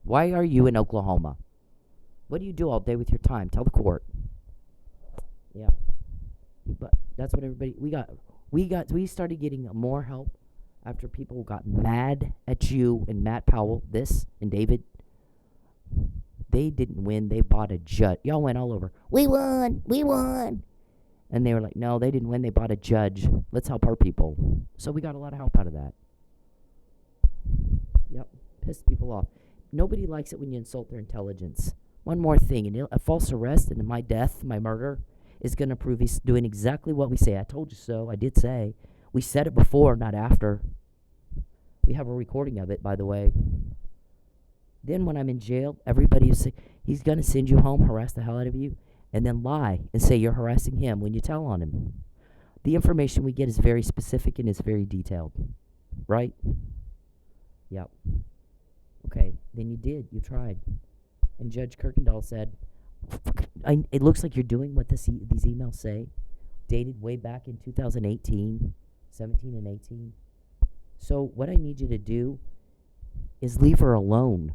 Why are you in Oklahoma? What do you do all day with your time? Tell the court. Yeah. But that's what everybody, we started getting more help after people got mad at you and Matt Powell, and David. They didn't win. They bought a judge. Y'all went all over. We won. And they were like, no, they didn't win. They bought a judge. Let's help our people. So we got a lot of help out of that. Yep. Pissed people off. Nobody likes it when you insult their intelligence. One more thing. A false arrest and my death, my murder, is going to prove he's doing exactly what we say. I told you so. I did say. We said it before, not after. We have a recording of it, by the way. Then when I'm in jail, everybody will say, he's going to send you home, harass the hell out of you, and then lie and say you're harassing him when you tell on him. The information we get is very specific and it's very detailed. Right? Yep. Okay, then you did. You tried. And Judge Kirkendall said, it looks like you're doing what these emails say, dated way back in 2018, 17 and 18. So what I need you to do is leave her alone.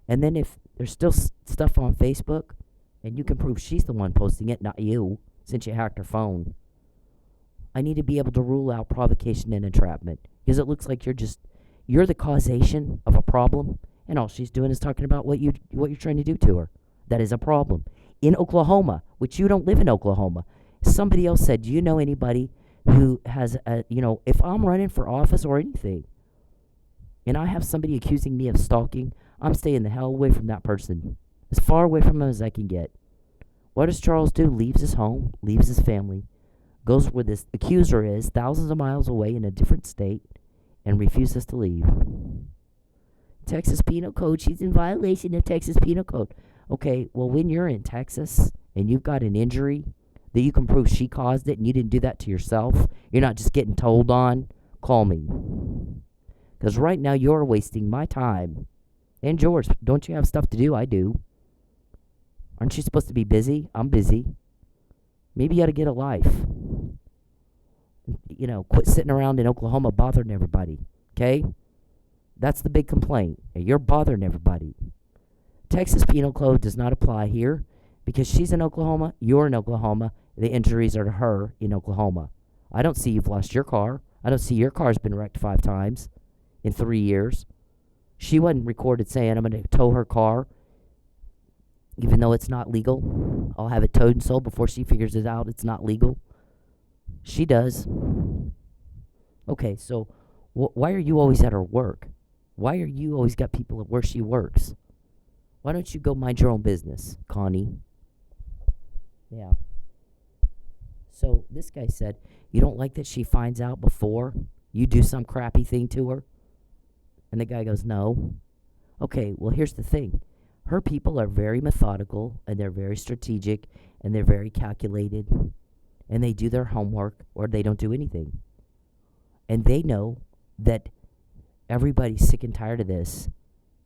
And then if there's still stuff on Facebook, and you can prove she's the one posting it, not you, since you hacked her phone, I need to be able to rule out provocation and entrapment. Because it looks like you're the causation of a problem, and all she's doing is talking about what you're trying to do to her. That is a problem. In Oklahoma, which you don't live in Oklahoma, somebody else said, do you know anybody who has if I'm running for office or anything, and I have somebody accusing me of stalking, I'm staying the hell away from that person. As far away from him as I can get. What does Charles do? Leaves his home, leaves his family, goes where this accuser is, thousands of miles away in a different state, and refuses to leave. Texas Penal Code, she's in violation of Texas Penal Code. Okay, well, when you're in Texas and you've got an injury that you can prove she caused it and you didn't do that to yourself, you're not just getting told on, call me. Because right now you're wasting my time and yours. Don't you have stuff to do? I do. Aren't you supposed to be busy? I'm busy. Maybe you ought to get a life. Quit sitting around in Oklahoma bothering everybody. Okay? That's the big complaint. You're bothering everybody. Texas Penal Code does not apply here because she's in Oklahoma, you're in Oklahoma, the injuries are to her in Oklahoma. I don't see you've lost your car. I don't see your car's been wrecked 5 times in 3 years. She wasn't recorded saying, I'm going to tow her car, even though it's not legal. I'll have it towed and sold before she figures it out it's not legal. She does. Okay, so why are you always at her work? Why are you always got people at where she works? Why don't you go mind your own business, Connie? Yeah. So this guy said, you don't like that she finds out before you do some crappy thing to her? And the guy goes, no. Okay, well, here's the thing. Her people are very methodical, and they're very strategic, and they're very calculated, and they do their homework, or they don't do anything. And they know that everybody's sick and tired of this,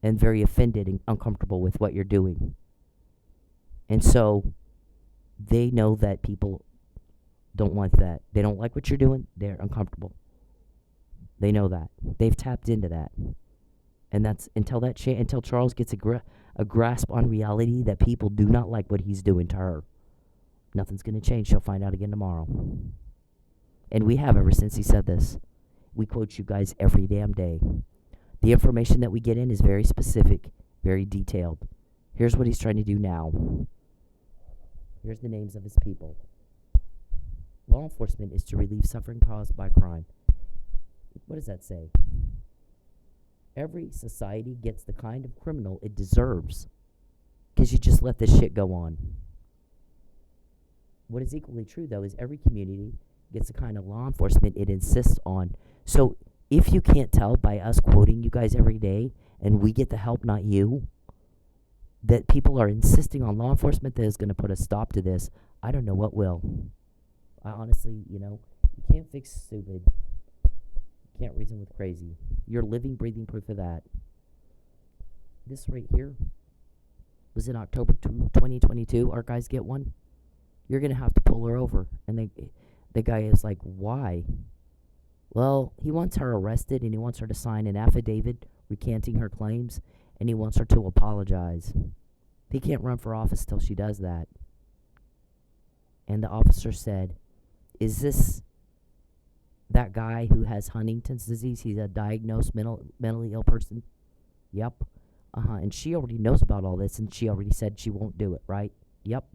and very offended and uncomfortable with what you're doing. And so they know that people don't want that. They don't like what you're doing. They're uncomfortable. They know that. They've tapped into that. And that's until Charles gets a grasp on reality that people do not like what he's doing to her. Nothing's going to change. She'll find out again tomorrow. And we have ever since he said this. We quote you guys every damn day. The information that we get in is very specific, very detailed. Here's what he's trying to do now. Here's the names of his people. Law enforcement is to relieve suffering caused by crime. What does that say? Every society gets the kind of criminal it deserves because you just let this shit go on. What is equally true, though, is every community gets the kind of law enforcement it insists on. So if you can't tell by us quoting you guys every day, and we get the help, not you, that people are insisting on law enforcement that is going to put a stop to this, I don't know what will. I honestly, you can't fix stupid. Can't reason with crazy. You're living, breathing proof of that. This right here was in October 2022. Our guys get one. You're going to have to pull her over. And the guy is like, why? Well, he wants her arrested, and he wants her to sign an affidavit recanting her claims, and he wants her to apologize. He can't run for office till she does that. And the officer said, is this that guy who has Huntington's disease? He's a diagnosed mentally ill person? Yep. And she already knows about all this, and she already said she won't do it, right? Yep.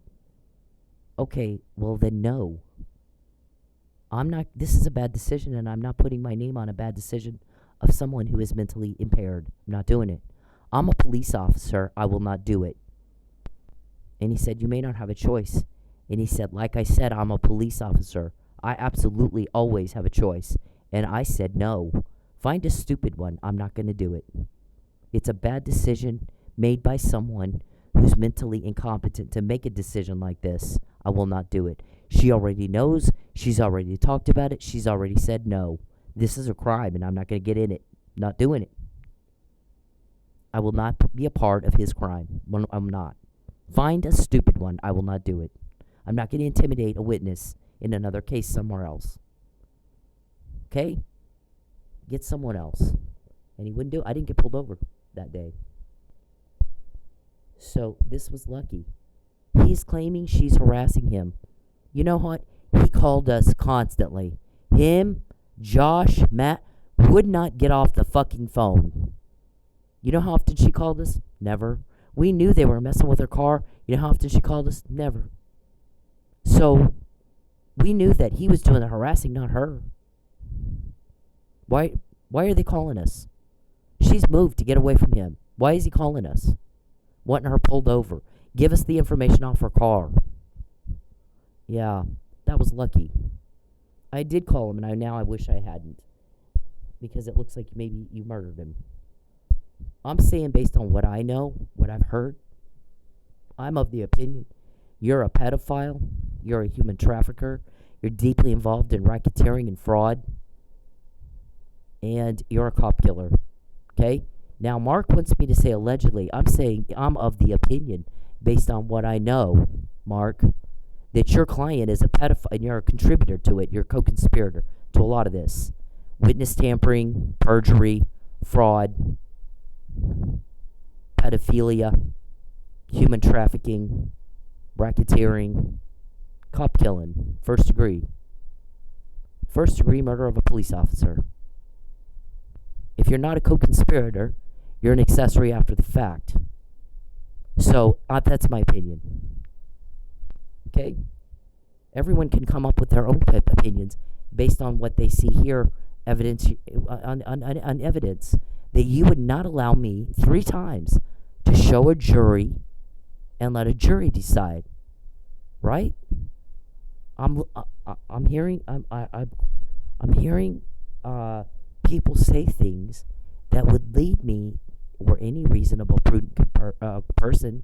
Okay, well then no. This is a bad decision, and I'm not putting my name on a bad decision of someone who is mentally impaired. I'm not doing it. I'm a police officer. I will not do it. And he said, you may not have a choice. And he said, like I said, I'm a police officer. I absolutely always have a choice. And I said, no. Find a stupid one. I'm not going to do it. It's a bad decision made by someone who's mentally incompetent to make a decision like this. I will not do it. She already knows. She's already talked about it. She's already said no. This is a crime, and I'm not going to get in it. Not doing it. I will not be a part of his crime. I'm not. Find a stupid one. I will not do it. I'm not going to intimidate a witness in another case somewhere else. Okay? Get someone else. And he wouldn't do it. I didn't get pulled over that day. So this was lucky. He's claiming she's harassing him. You know what? He called us constantly. Him, Josh, Matt would not get off the fucking phone. You know how often she called us? Never. We knew they were messing with her car. You know how often she called us? Never. So we knew that he was doing the harassing, not her. Why are they calling us? She's moved to get away from him. Why is he calling us? Wanting her pulled over. Give us the information off her car. Yeah, that was lucky. I did call him, and now I wish I hadn't. Because it looks like maybe you murdered him. I'm saying based on what I know, what I've heard, I'm of the opinion you're a pedophile, you're a human trafficker, you're deeply involved in racketeering and fraud, and you're a cop killer. Okay? Now, Mark wants me to say allegedly. I'm saying I'm of the opinion, based on what I know, Mark, that your client is a pedophile, and you're a contributor to it. You're a co-conspirator to a lot of this. Witness tampering, perjury, fraud, pedophilia, human trafficking, racketeering, cop killing, first degree murder of a police officer. If you're not a co-conspirator, you're an accessory after the fact. So that's my opinion. Okay? Everyone can come up with their own opinions based on what they see here, evidence on evidence. That you would not allow me 3 times to show a jury and let a jury decide, right? I'm hearing people say things that would lead me or any reasonable, prudent person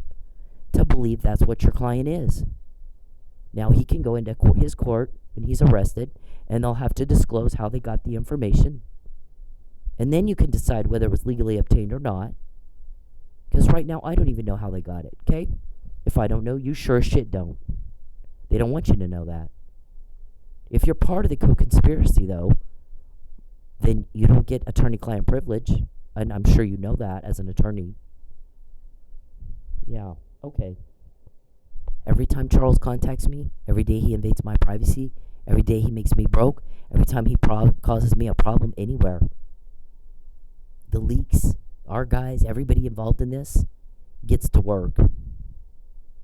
to believe that's what your client is. Now he can go into his court when he's arrested, and they'll have to disclose how they got the information. And then you can decide whether it was legally obtained or not. Because right now, I don't even know how they got it, okay? If I don't know, you sure as shit don't. They don't want you to know that. If you're part of the co-conspiracy, though, then you don't get attorney-client privilege. And I'm sure you know that as an attorney. Yeah, okay. Every time Charles contacts me, every day he invades my privacy, every day he makes me broke, every time he causes me a problem anywhere, the leaks, our guys, everybody involved in this gets to work.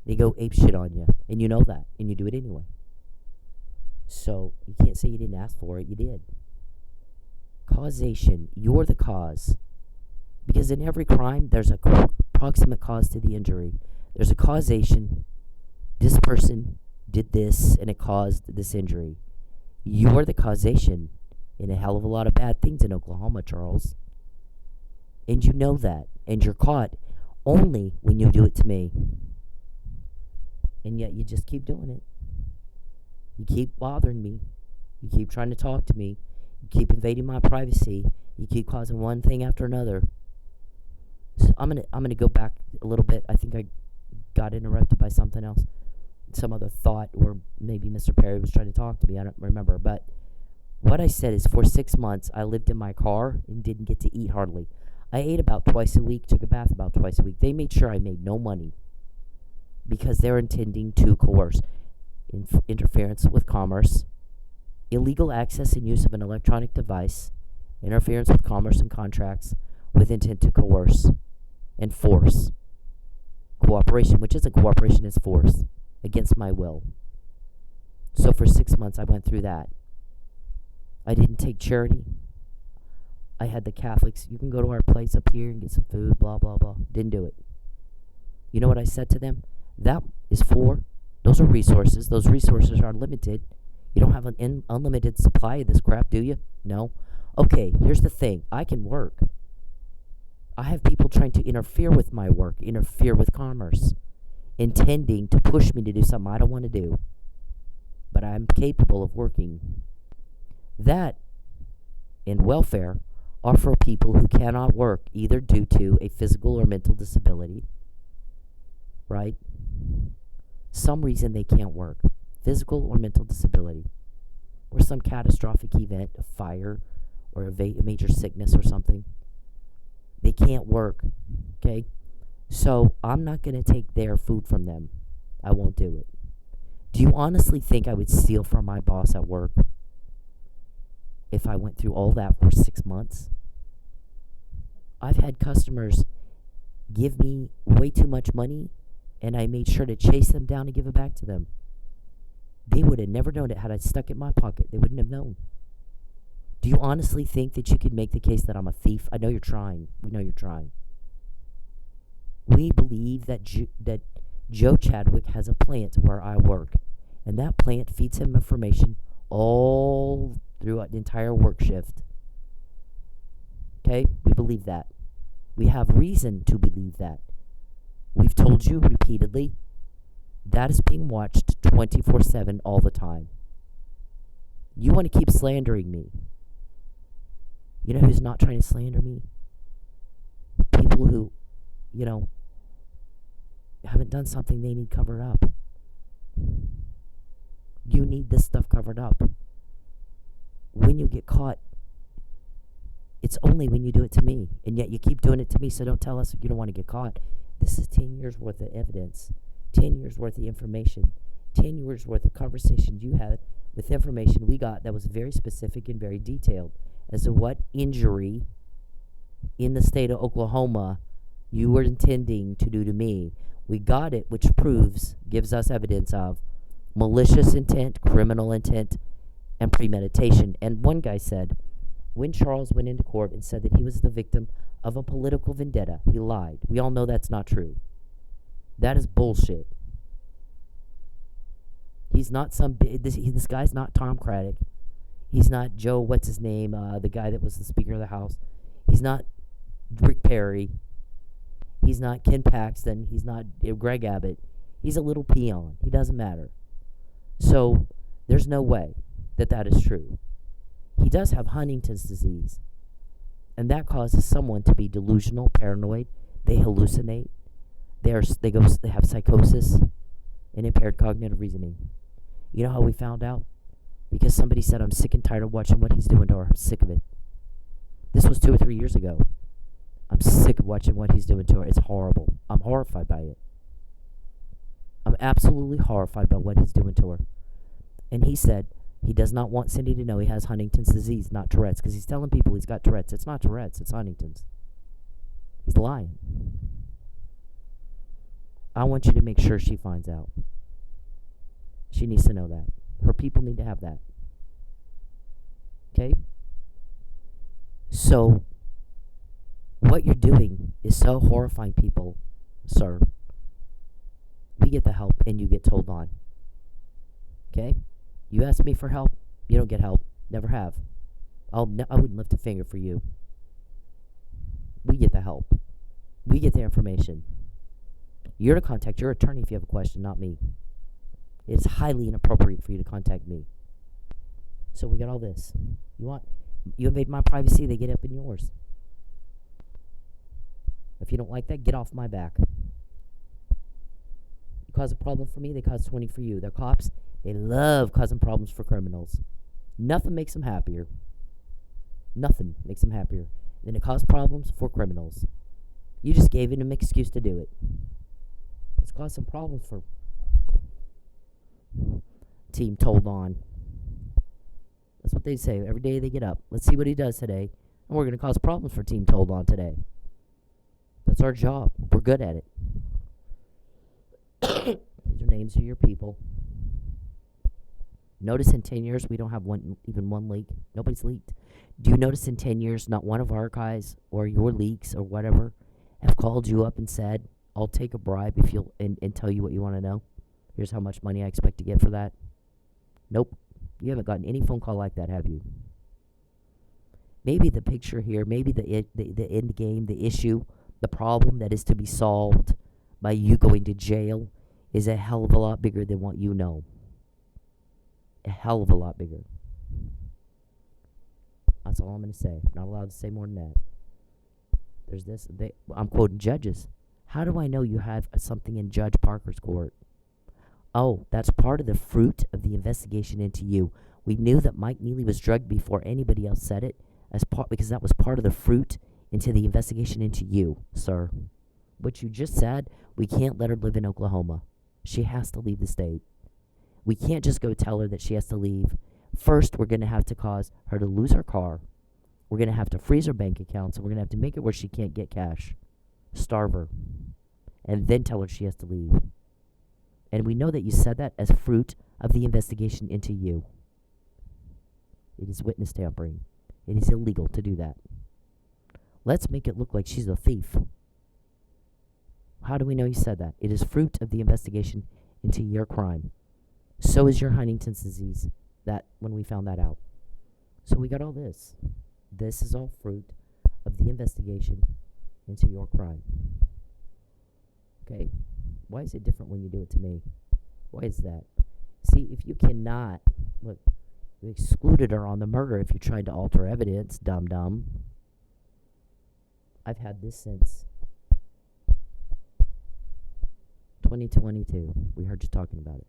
They go ape shit on you, and you know that, and you do it anyway. So you can't say you didn't ask for it. You did. Causation. You're the cause. Because in every crime, there's a proximate cause to the injury. There's a causation. This person did this, and it caused this injury. You're the causation in a hell of a lot of bad things in Oklahoma, Charles. And you know that. And you're caught only when you do it to me. And yet you just keep doing it. You keep bothering me. You keep trying to talk to me. You keep invading my privacy. You keep causing one thing after another. So I'm gonna go back a little bit. I think I got interrupted by something else, some other thought, or maybe Mr. Perry was trying to talk to me. I don't remember. But what I said is, for 6 months, I lived in my car and didn't get to eat hardly. I ate about twice a week, took a bath about twice a week. They made sure I made no money because they're intending to coerce interference with commerce, illegal access and use of an electronic device, interference with commerce and contracts with intent to coerce and force. Cooperation, which isn't cooperation, is force against my will. So for 6 months, I went through that. I didn't take charity. I had the Catholics, you can go to our place up here and get some food, blah, blah, blah. Didn't do it. You know what I said to them? Those are resources. Those resources are limited. You don't have an unlimited supply of this crap, do you? No. Okay, here's the thing. I can work. I have people trying to interfere with my work, interfere with commerce, intending to push me to do something I don't want to do. But I'm capable of working. That, in welfare, are for people who cannot work, either due to a physical or mental disability, right? Some reason they can't work, physical or mental disability, or some catastrophic event, a fire, or a major sickness or something. They can't work, okay? So I'm not going to take their food from them. I won't do it. Do you honestly think I would steal from my boss at work if I went through all that for 6 months? I've had customers give me way too much money, and I made sure to chase them down and give it back to them. They would have never known it had I stuck it in my pocket. They wouldn't have known. Do you honestly think that you could make the case that I'm a thief? I know you're trying. We know you're trying. We believe that Joe Chadwick has a plant where I work, and that plant feeds him information all throughout the entire work shift. Okay? We believe that. We have reason to believe that. We've told you repeatedly that is being watched 24/7 all the time. You want to keep slandering me. You know who's not trying to slander me? People who, haven't done something they need covered up. You need this stuff covered up. When you get caught, it's only when you do it to me, and yet you keep doing it to me, so don't tell us you don't want to get caught. This is 10 years worth of evidence, 10 years worth of information, 10 years worth of conversations you had with information we got that was very specific and very detailed as to what injury in the state of Oklahoma you were intending to do to me. We got it, which gives us evidence of malicious intent, criminal intent, and premeditation. And one guy said, when Charles went into court and said that he was the victim of a political vendetta, he lied. We all know that's not true. That is bullshit. He's not this guy's not Tom Craddock. He's not Joe, what's his name, the guy that was the Speaker of the House. He's not Rick Perry. He's not Ken Paxton. He's not Greg Abbott. He's a little peon. He doesn't matter. So there's no way that is true. He does have Huntington's disease, and that causes someone to be delusional, paranoid. They hallucinate. They have psychosis and impaired cognitive reasoning. You know how we found out? Because somebody said, I'm sick and tired of watching what he's doing to her. I'm sick of it. This was 2 or 3 years ago. I'm sick of watching what he's doing to her. It's horrible. I'm horrified by it. I'm absolutely horrified by what he's doing to her. And he said he does not want Cindy to know he has Huntington's disease, not Tourette's, because he's telling people he's got Tourette's. It's not Tourette's, it's Huntington's. He's lying. I want you to make sure she finds out. She needs to know that. Her people need to have that. Okay? So, what you're doing is so horrifying, people, sir. We get the help and you get told on. Okay? You ask me for help, you don't get help. Never have. I wouldn't lift a finger for you. We get the help. We get the information. You're to contact your attorney if you have a question, not me. It's highly inappropriate for you to contact me. So we got all this. You invade my privacy, they get up in yours. If you don't like that, get off my back. You cause a problem for me, they cause 20 for you. They're cops. They love causing problems for criminals. Nothing makes them happier. Nothing makes them happier than to cause problems for criminals. You just gave them an excuse to do it. Let's cause some problems for Team Told On. That's what they say every day they get up. Let's see what he does today. And we're going to cause problems for Team Told On today. That's our job. We're good at it. These are names of your people. Notice in 10 years we don't have even one leak. Nobody's leaked. Do you notice in 10 years not one of our guys or your leaks or whatever have called you up and said, I'll take a bribe if you'll and tell you what you want to know? Here's how much money I expect to get for that. Nope. You haven't gotten any phone call like that, have you? Maybe the picture here, maybe the end game, the issue, the problem that is to be solved by you going to jail is a hell of a lot bigger than what you know. A hell of a lot bigger. That's all I'm going to say. Not allowed to say more than that. There's this. I'm quoting judges. How do I know you have something in Judge Parker's court? Oh, that's part of the fruit of the investigation into you. We knew that Mike Neely was drugged before anybody else said it, because that was part of the fruit into the investigation into you, sir. What you just said, we can't let her live in Oklahoma. She has to leave the state. We can't just go tell her that she has to leave. First, we're going to have to cause her to lose her car. We're going to have to freeze her bank accounts, and we're going to have to make it where she can't get cash. Starve her. And then tell her she has to leave. And we know that you said that as fruit of the investigation into you. It is witness tampering. It is illegal to do that. Let's make it look like she's a thief. How do we know you said that? It is fruit of the investigation into your crime. So is your Huntington's disease, that when we found that out. So we got all this. This is all fruit of the investigation into your crime. Okay? Why is it different when you do it to me? Why is that? See, if you cannot, look, you excluded her on the murder if you tried to alter evidence, dum-dum. I've had this since 2022. We heard you talking about it.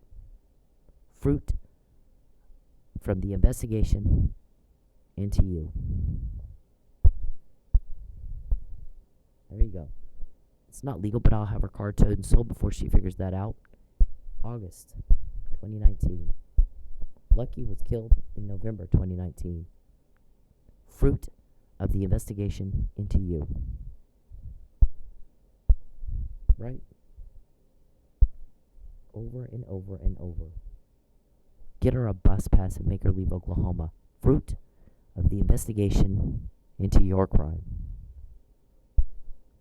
Fruit from the investigation into you. There you go. It's not legal, but I'll have her car towed and sold before she figures that out. August 2019. Lucky was killed in November 2019. Fruit of the investigation into you. Right? Over and over and over. Get her a bus pass and make her leave Oklahoma. Fruit of the investigation into your crime.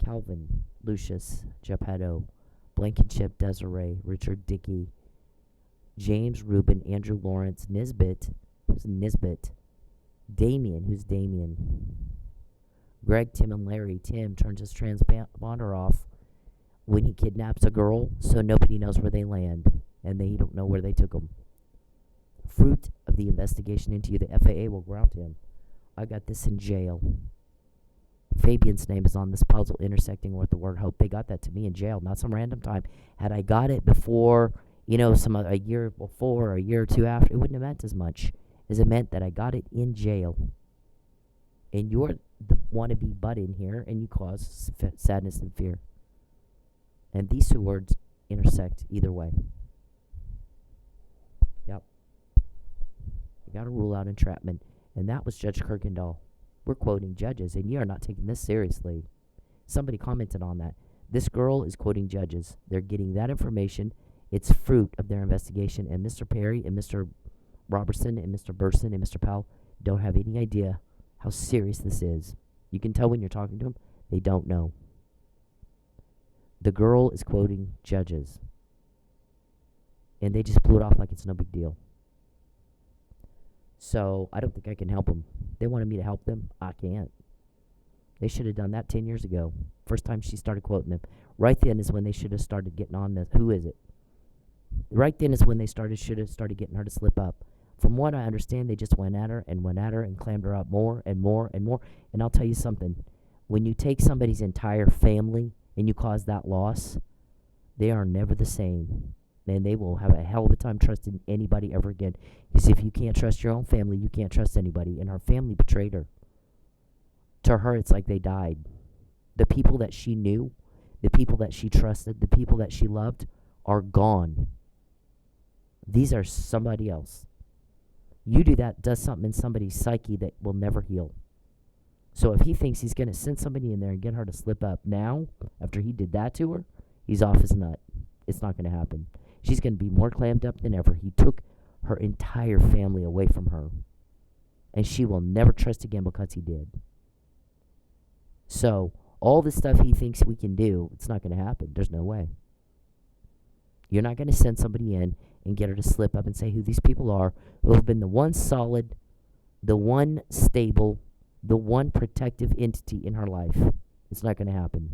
Calvin, Lucius, Geppetto, Blankenship, Desiree, Richard Dickey, James Rubin, Andrew Lawrence, Nisbet, who's Nisbet, Damien, who's Damien, Greg, Tim, and Larry. Tim turns his transponder off when he kidnaps a girl, so nobody knows where they land, and they don't know where they took them. Fruit of the investigation into you. The FAA will ground him. I got this in jail. Fabian's name is on this puzzle intersecting with the word hope. They got that to me in jail, not some random time. Had I got it before, a year before or a year or two after, it wouldn't have meant as much as it meant that I got it in jail. And you're the wannabe butt in here, and you cause sadness and fear. And these two words intersect either way. Yep. You got to rule out entrapment. And that was Judge Kirkendall. We're quoting judges, and you are not taking this seriously. Somebody commented on that. This girl is quoting judges. They're getting that information. It's fruit of their investigation. And Mr. Perry and Mr. Roberson and Mr. Burson and Mr. Powell don't have any idea how serious this is. You can tell when you're talking to them, they don't know. The girl is quoting judges. And they just blew it off like it's no big deal. So I don't think I can help them. They wanted me to help them. I can't. They should have done that 10 years ago. First time she started quoting them. Right then is when they should have started getting on this. Who is it? Right then is when they should have started getting her to slip up. From what I understand, they just went at her and clammed her up more and more and more. And I'll tell you something. When you take somebody's entire family and you cause that loss, they are never the same. And they will have a hell of a time trusting anybody ever again. Because if you can't trust your own family, you can't trust anybody. And her family betrayed her. To her, it's like they died. The people that she knew, the people that she trusted, the people that she loved are gone. These are somebody else. You do that, does something in somebody's psyche that will never heal. So if he thinks he's going to send somebody in there and get her to slip up now, after he did that to her, he's off his nut. It's not going to happen. She's going to be more clammed up than ever. He took her entire family away from her. And she will never trust again because he did. So, all the stuff he thinks we can do, it's not going to happen. There's no way. You're not going to send somebody in and get her to slip up and say who these people are, who have been the one solid, the one stable, the one protective entity in her life. It's not going to happen.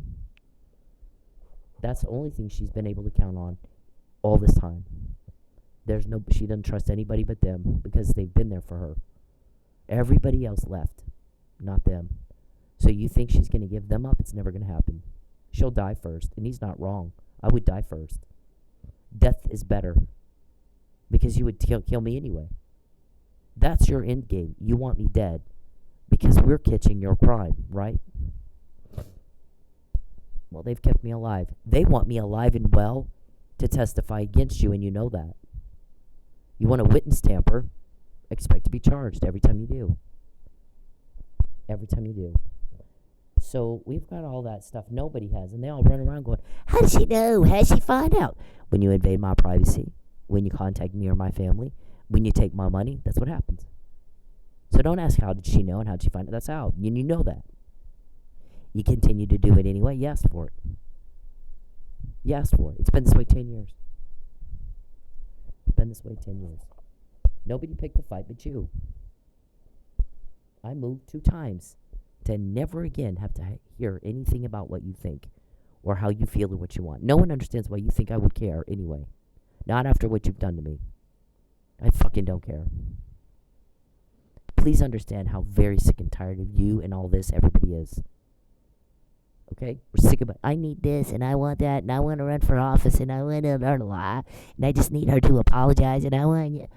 That's the only thing she's been able to count on all this time. She doesn't trust anybody but them because they've been there for her. Everybody else left, not them. So you think she's going to give them up? It's never going to happen. She'll die first, and he's not wrong. I would die first. Death is better because you would kill me anyway. That's your end game. You want me dead because we're catching your crime, right? Well, they've kept me alive. They want me alive and well to testify against you, and you know that. You want to witness tamper, expect to be charged every time you do. Every time you do. So we've got all that stuff nobody has, and they all run around going, how does she know? How does she find out? When you invade my privacy, when you contact me or my family, when you take my money, that's what happens. So don't ask how did she know and how did she find out. That's how. You know that. You continue to do it anyway. You asked for it. You asked for it. It's been this way 10 years. It's been this way 10 years. Nobody picked the fight but you. I moved 2 times to never again have to hear anything about what you think or how you feel or what you want. No one understands why you think I would care anyway. Not after what you've done to me. I fucking don't care. Please understand how very sick and tired of you and all this everybody is. Okay? We're sick of it. I need this and I want that and I want to run for office and I want to learn a lot and I just need her to apologize and I want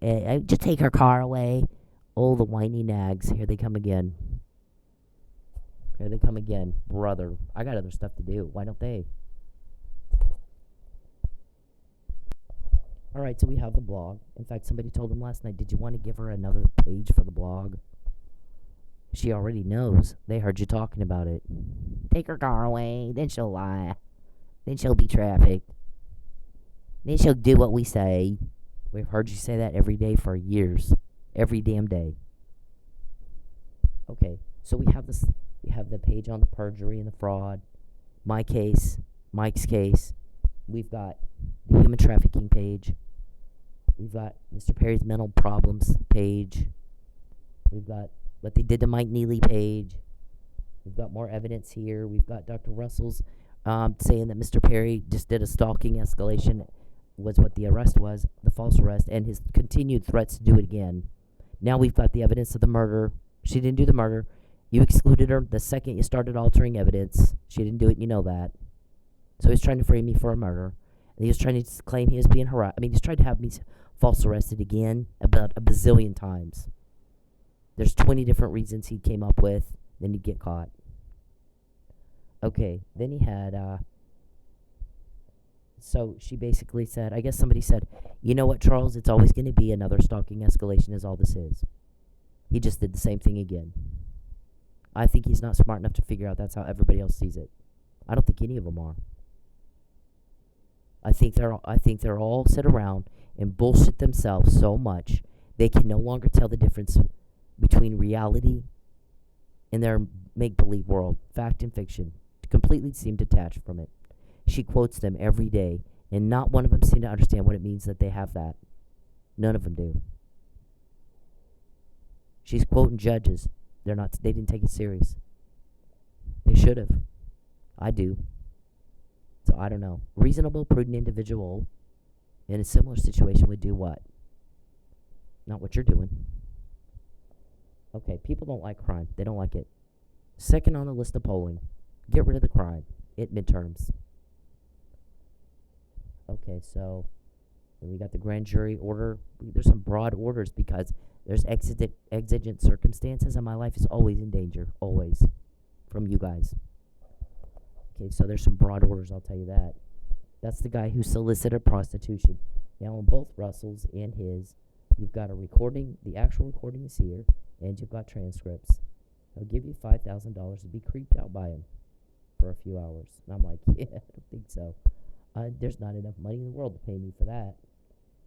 I just take her car away. Oh, the whiny nags. Here they come again. Here they come again. Brother, I got other stuff to do. Why don't they? All right, so we have the blog. In fact, somebody told him last night, did you want to give her another page for the blog? She already knows. They heard you talking about it. Take her car away. Then she'll lie. Then she'll be trafficked. Then she'll do what we say. We've heard you say that every day for years. Every damn day. Okay, so we have this. We have the page on the perjury and the fraud. My case. Mike's case. We've got the human trafficking page. We've got Mr. Perry's mental problems page. We've got what they did to Mike Neely page. We've got more evidence here. We've got Dr. Russell's saying that Mr. Perry just did a stalking escalation, was what the arrest was, the false arrest, and his continued threats to do it again. Now we've got the evidence of the murder. She didn't do the murder. You excluded her the second you started altering evidence. She didn't do it, and you know that. So he's trying to frame me for a murder. And he was trying to claim he was being harassed. I mean, he's tried to have me false arrested again about a bazillion times. There's 20 different reasons he came up with. Then he'd get caught. Okay, then he had, so she basically said, I guess somebody said, you know what, Charles, it's always going to be another stalking escalation is all this is. He just did the same thing again. I think he's not smart enough to figure out that's how everybody else sees it. I don't think any of them are. I think they're all sit around and bullshit themselves so much they can no longer tell the difference between reality and their make-believe world, fact and fiction, completely seem detached from it. She quotes them every day, and not one of them seem to understand what it means that they have that. None of them do. She's quoting judges. They didn't take it serious. They should have. I do. So I don't know. Reasonable, prudent individual in a similar situation would do what? Not what you're doing. Okay, people don't like crime. They don't like it. Second on the list of polling. Get rid of the crime at midterms. Okay, so then we got the grand jury order. There's some broad orders because there's exigent circumstances, and my life is always in danger. Always. From you guys. Okay, so there's some broad orders, I'll tell you that. That's the guy who solicited prostitution. Now, on both Russell's and his, you've got a recording. The actual recording is here, and you've got transcripts. He'll give you $5,000 to be creeped out by him for a few hours. And I'm like, yeah, I don't think so. There's not enough money in the world to pay me for that.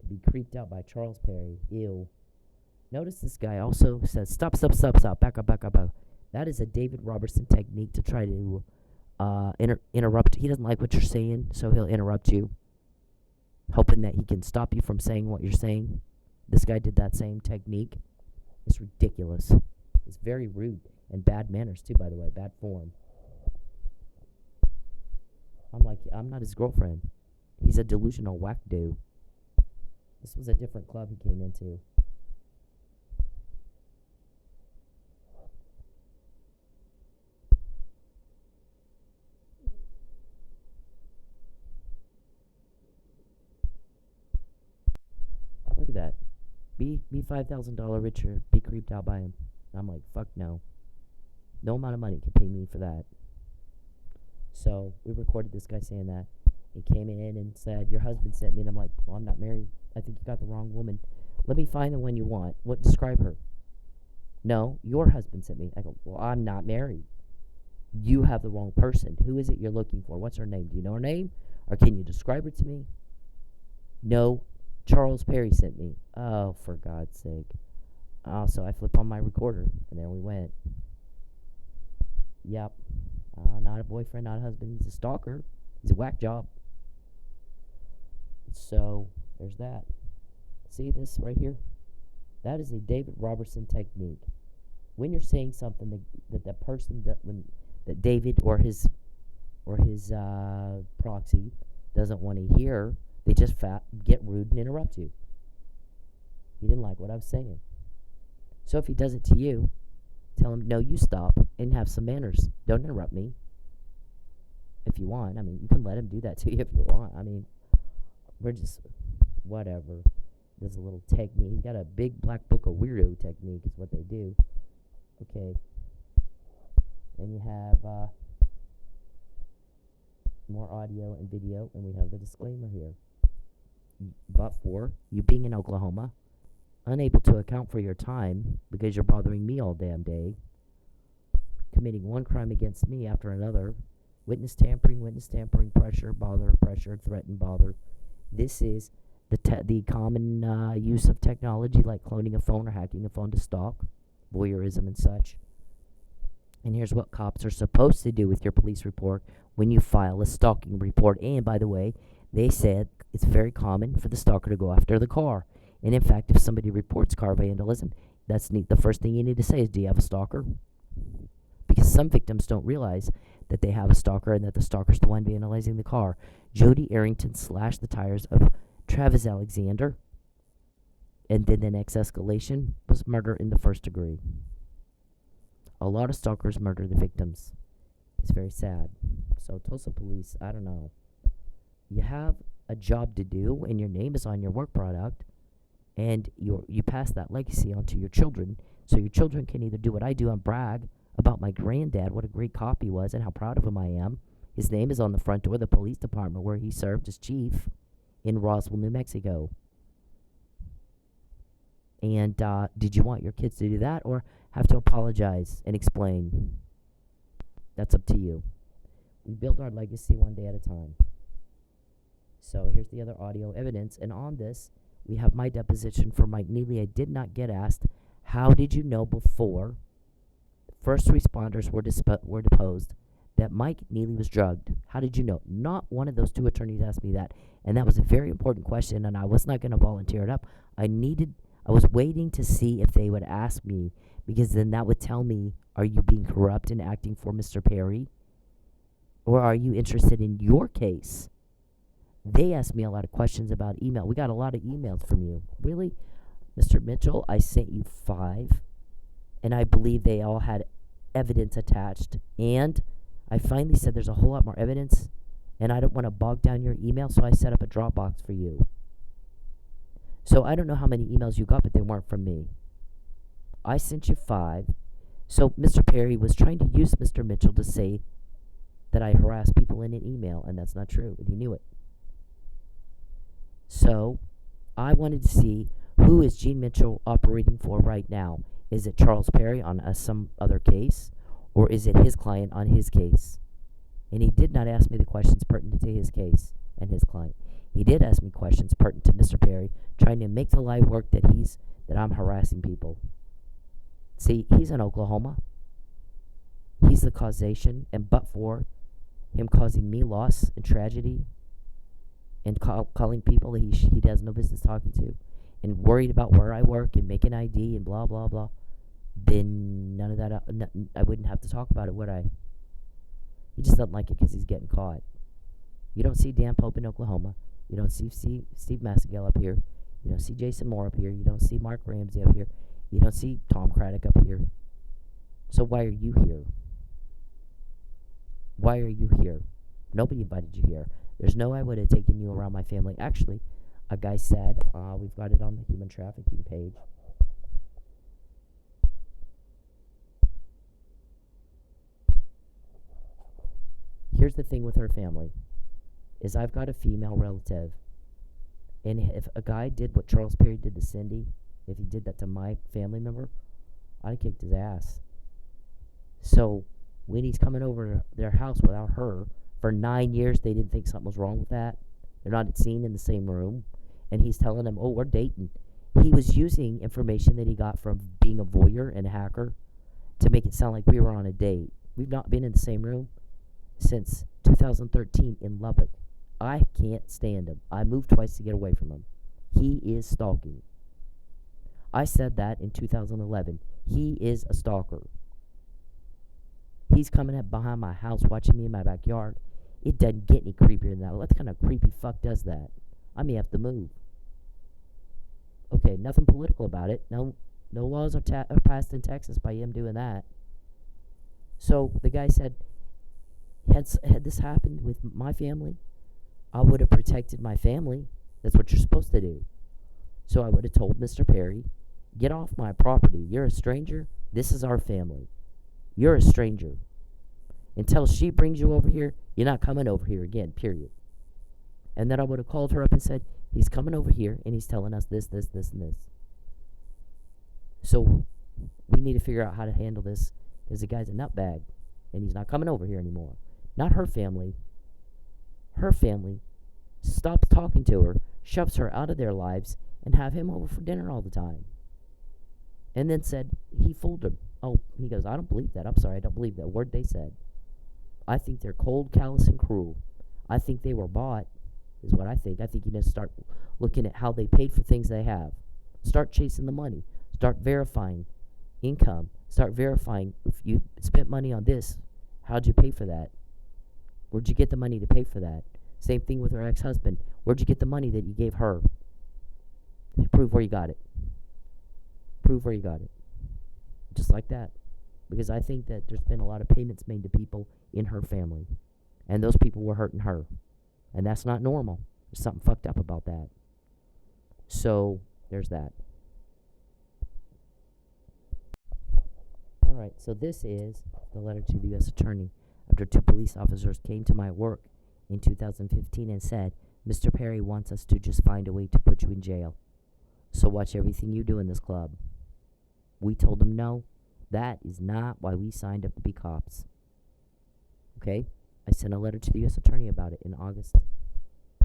To be creeped out by Charles Perry. Ew. Notice this guy also says, stop, back up. That is a David Roberson technique to try to interrupt. He doesn't like what you're saying, so he'll interrupt you, hoping that he can stop you from saying what you're saying. This guy did that same technique. It's ridiculous. It's very rude and bad manners, too, by the way. Bad form. I'm like, I'm not his girlfriend. He's a delusional whack dude. This was a different club he came into. Look at that. Be $5,000 richer. Be creeped out by him. I'm like, fuck no. No amount of money can pay me for that. So we recorded this guy saying that. He came in and said, your husband sent me. And I'm like, well, I'm not married. I think you got the wrong woman. Let me find the one you want. Describe her. No, your husband sent me. I go, well, I'm not married. You have the wrong person. Who is it you're looking for? What's her name? Do you know her name? Or can you describe her to me? No, Charles Perry sent me. Oh, for God's sake. Oh, so I flip on my recorder, and there we went. Yep. Not a boyfriend, not a husband. He's a stalker. He's a whack job. So, there's that. See this right here? That is a David Roberson technique. When you're saying something that person, that David or his proxy doesn't want to hear, they just get rude and interrupt you. He didn't like what I was saying. So if he does it to you, tell him, no, you stop and have some manners. Don't interrupt me. If you want. I mean, you can let him do that to you if you want. I mean, we're just, whatever. There's a little technique. He's got a big black book of weirdo technique is what they do. Okay. Then you have more audio and video, and we have the disclaimer here. But for you being in Oklahoma, unable to account for your time because you're bothering me all damn day, committing one crime against me after another, witness tampering, pressure, threaten, bother. This is the common use of technology like cloning a phone or hacking a phone to stalk, voyeurism and such. And here's what cops are supposed to do with your police report when you file a stalking report. And by the way, they said it's very common for the stalker to go after the car. And in fact, if somebody reports car vandalism, that's the first thing you need to say is, do you have a stalker? Because some victims don't realize that they have a stalker and that the stalker's the one vandalizing the car. Jody Arrington slashed the tires of Travis Alexander. And then the next escalation was murder in the first degree. A lot of stalkers murder the victims. It's very sad. So Tulsa police, I don't know. You have a job to do and your name is on your work product. And you pass that legacy on to your children, so your children can either do what I do and brag about my granddad, what a great cop he was, and how proud of him I am. His name is on the front door of the police department where he served as chief in Roswell, New Mexico. And did you want your kids to do that or have to apologize and explain? That's up to you. We build our legacy one day at a time. So here's the other audio evidence, and on this, we have my deposition for Mike Neely. I did not get asked, how did you know before first responders were deposed that Mike Neely was drugged? How did you know? Not one of those two attorneys asked me that. And that was a very important question, and I was not going to volunteer it up. I was waiting to see if they would ask me, because then that would tell me, are you being corrupt and acting for Mr. Perry? Or are you interested in your case? They asked me a lot of questions about email. We got a lot of emails from you. Really? Mr. Mitchell, I sent you 5, and I believe they all had evidence attached. And I finally said there's a whole lot more evidence, and I don't want to bog down your email, so I set up a Dropbox for you. So I don't know how many emails you got, but they weren't from me. I sent you 5. So Mr. Perry was trying to use Mr. Mitchell to say that I harassed people in an email, and that's not true, and he knew it. So I wanted to see, who is Gene Mitchell operating for right now? Is it Charles Perry on some other case, or is it his client on his case? And he did not ask me the questions pertinent to his case and his client. He did ask me questions pertinent to Mr. Perry, trying to make the lie work that I'm harassing people. See, he's in Oklahoma. He's the causation, and but for him causing me loss and tragedy, and calling people he has no business talking to, and worried about where I work and making ID and blah blah blah, then none of that. I wouldn't have to talk about it, would I? He just doesn't like it because he's getting caught. You don't see Dan Pope in Oklahoma. You don't see Steve Massaguel up here. You don't see Jason Moore up here. You don't see Mark Ramsey up here. You don't see Tom Craddock up here. So why are you here? Why are you here? Nobody invited you here. There's no way I would have taken you around my family. Actually, a guy said, we've got it on the human trafficking page. Here's the thing with her family, is I've got a female relative, and if a guy did what Charles Perry did to Cindy, if he did that to my family member, I'd have kicked his ass. So when he's coming over to their house without her, for 9 years they didn't think something was wrong with that. They're not seen in the same room, and he's telling them, oh, we're dating. He was using information that he got from being a voyeur and a hacker to make it sound like we were on a date. We've not been in the same room since 2013 in Lubbock. I can't stand him. I moved twice to get away from him. He is stalking. I said that in 2011. He is a stalker. He's coming up behind my house, watching me in my backyard. It doesn't get any creepier than that. What kind of creepy fuck does that? I may have to move. Okay, nothing political about it. No laws are passed in Texas by him doing that. So the guy said, had this happened with my family, I would have protected my family. That's what you're supposed to do. So I would have told Mr. Perry, get off my property. You're a stranger. This is our family. You're a stranger. Until she brings you over here, you're not coming over here again, period. And then I would have called her up and said, he's coming over here, and he's telling us this, this, this, and this. So we need to figure out how to handle this, because the guy's a nutbag, and he's not coming over here anymore. Not her family. Her family stops talking to her, shoves her out of their lives, and have him over for dinner all the time. And then said he fooled her. Oh, he goes, I don't believe that. I'm sorry, I don't believe that word they said. I think they're cold, callous, and cruel. I think they were bought, is what I think. I think you need to start looking at how they paid for things they have. Start chasing the money. Start verifying income. Start verifying if you spent money on this, how'd you pay for that? Where'd you get the money to pay for that? Same thing with her ex-husband. Where'd you get the money that you gave her? Prove where you got it. Prove where you got it. Just like that. Because I think that there's been a lot of payments made to people in her family. And those people were hurting her. And that's not normal. There's something fucked up about that. So, there's that. Alright, so this is the letter to the U.S. Attorney after 2 police officers came to my work in 2015 and said, Mr. Perry wants us to just find a way to put you in jail. So watch everything you do in this club. We told them no. That is not why we signed up to be cops. Okay? I sent a letter to the U.S. Attorney about it in August.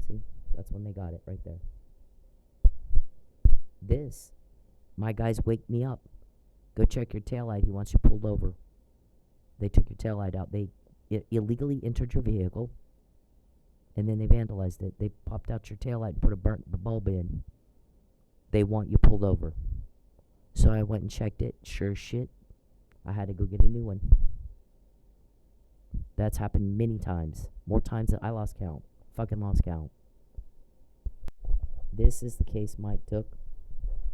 See? That's when they got it right there. This, my guys wake me up. Go check your taillight. He wants you pulled over. They took your taillight out. They illegally entered your vehicle, and then they vandalized it. They popped out your taillight and put a burnt bulb in. They want you pulled over. So I went and checked it. Sure as shit, I had to go get a new one. That's happened many times. More times than I lost count. Fucking lost count. This is the case Mike took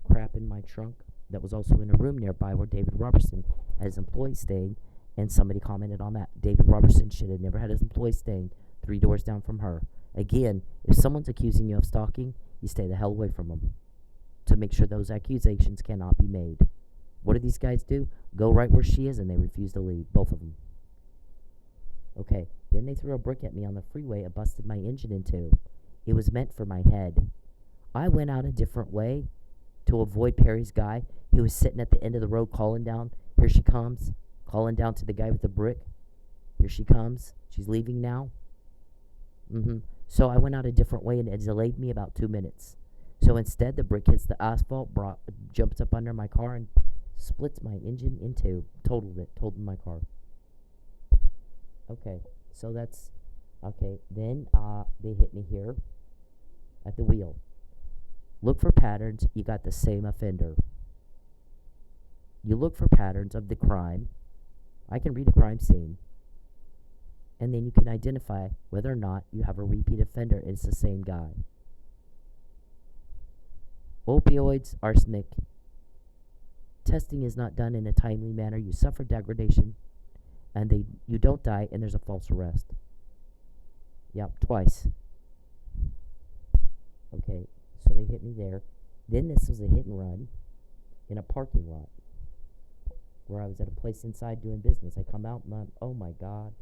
crap in my trunk that was also in a room nearby where David Roberson had his employees staying, and somebody commented on that. David Roberson should have never had his employees staying 3 doors down from her. Again, if someone's accusing you of stalking, you stay the hell away from them to make sure those accusations cannot be made. What do these guys do? Go right where she is, and they refuse to leave, both of them. Okay, then they threw a brick at me on the freeway. It busted my engine in two. It was meant for my head. I went out a different way to avoid Perry's guy who was sitting at the end of the road calling down. Here she comes, calling down to the guy with the brick. Here she comes. She's leaving now. So I went out a different way, and it delayed me about 2 minutes. So instead, the brick hits the asphalt, jumps up under my car, and splits my engine in two. Totaled my car. Okay, so that's... Okay, then they hit me here at the wheel. Look for patterns. You got the same offender. You look for patterns of the crime. I can read a crime scene. And then you can identify whether or not you have a repeat offender. It's the same guy. Opioids, arsenic. Testing is not done in a timely manner. You suffer degradation, and you don't die, and there's a false arrest. Yep, twice. Okay, so they hit me there. Then this was a hit and run in a parking lot where I was at a place inside doing business. I come out and I'm, oh my God.